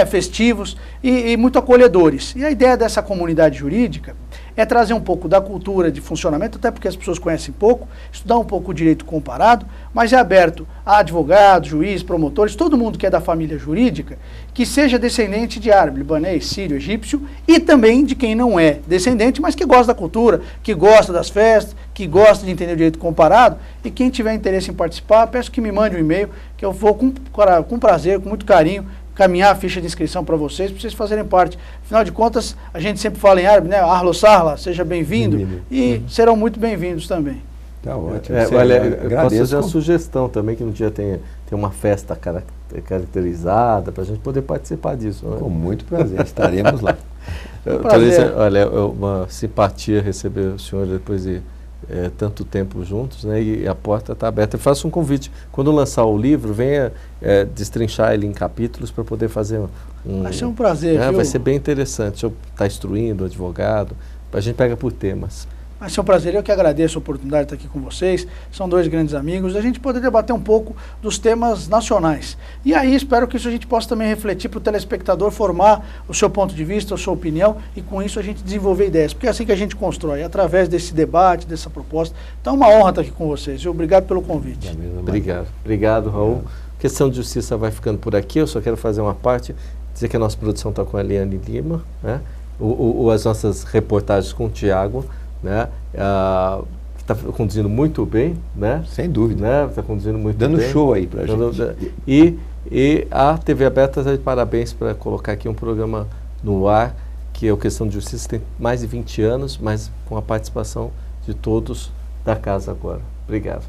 festivos e muito acolhedores. E a ideia dessa comunidade jurídica é trazer um pouco da cultura de funcionamento, até porque as pessoas conhecem pouco, estudar um pouco o direito comparado, mas é aberto a advogados, juízes, promotores, todo mundo que é da família jurídica, que seja descendente de árabe, libanês, sírio, egípcio, e também de quem não é descendente, mas que gosta da cultura, que gosta das festas, que gosta de entender o direito comparado, e quem tiver interesse em participar, peço que me mande um e-mail, que eu vou com prazer, com muito carinho, caminhar a ficha de inscrição para vocês fazerem parte. Afinal de contas, a gente sempre fala em árabe, né? Ahlo Sahla, seja bem-vindo, e serão muito bem-vindos também. Tá ótimo. Olha, eu posso fazer uma sugestão também, que no dia tem uma festa caracterizada, para a gente poder participar disso. Né? Com muito prazer, estaremos lá. Olha, uma simpatia receber o senhor depois de tanto tempo juntos, né? E a porta está aberta. Eu faço um convite, quando lançar o livro, venha destrinchar ele em capítulos para poder fazer vai ser um prazer, viu? Vai ser bem interessante. O senhor está instruindo o advogado, a gente pega por temas. Vai ser um prazer, eu que agradeço a oportunidade de estar aqui com vocês, são 2 grandes amigos, a gente poder debater um pouco dos temas nacionais. E aí espero que isso a gente possa também refletir para o telespectador, formar o seu ponto de vista, a sua opinião, e com isso a gente desenvolver ideias, porque é assim que a gente constrói, através desse debate, dessa proposta. Então é uma honra estar aqui com vocês, viu? Obrigado pelo convite. Obrigado, Raul. A Questão de Justiça vai ficando por aqui, eu só quero fazer uma parte, dizer que a nossa produção está com a Eliane Lima, né? As nossas reportagens com o Tiago, né? Que está conduzindo muito bem, né? Sem dúvida. Né? Está conduzindo muito bem. Dando show aí para a gente. E a TV Aberta está de parabéns para colocar aqui um programa no ar, que é o Questão de Justiça, tem mais de 20 anos, mas com a participação de todos da casa agora. Obrigado.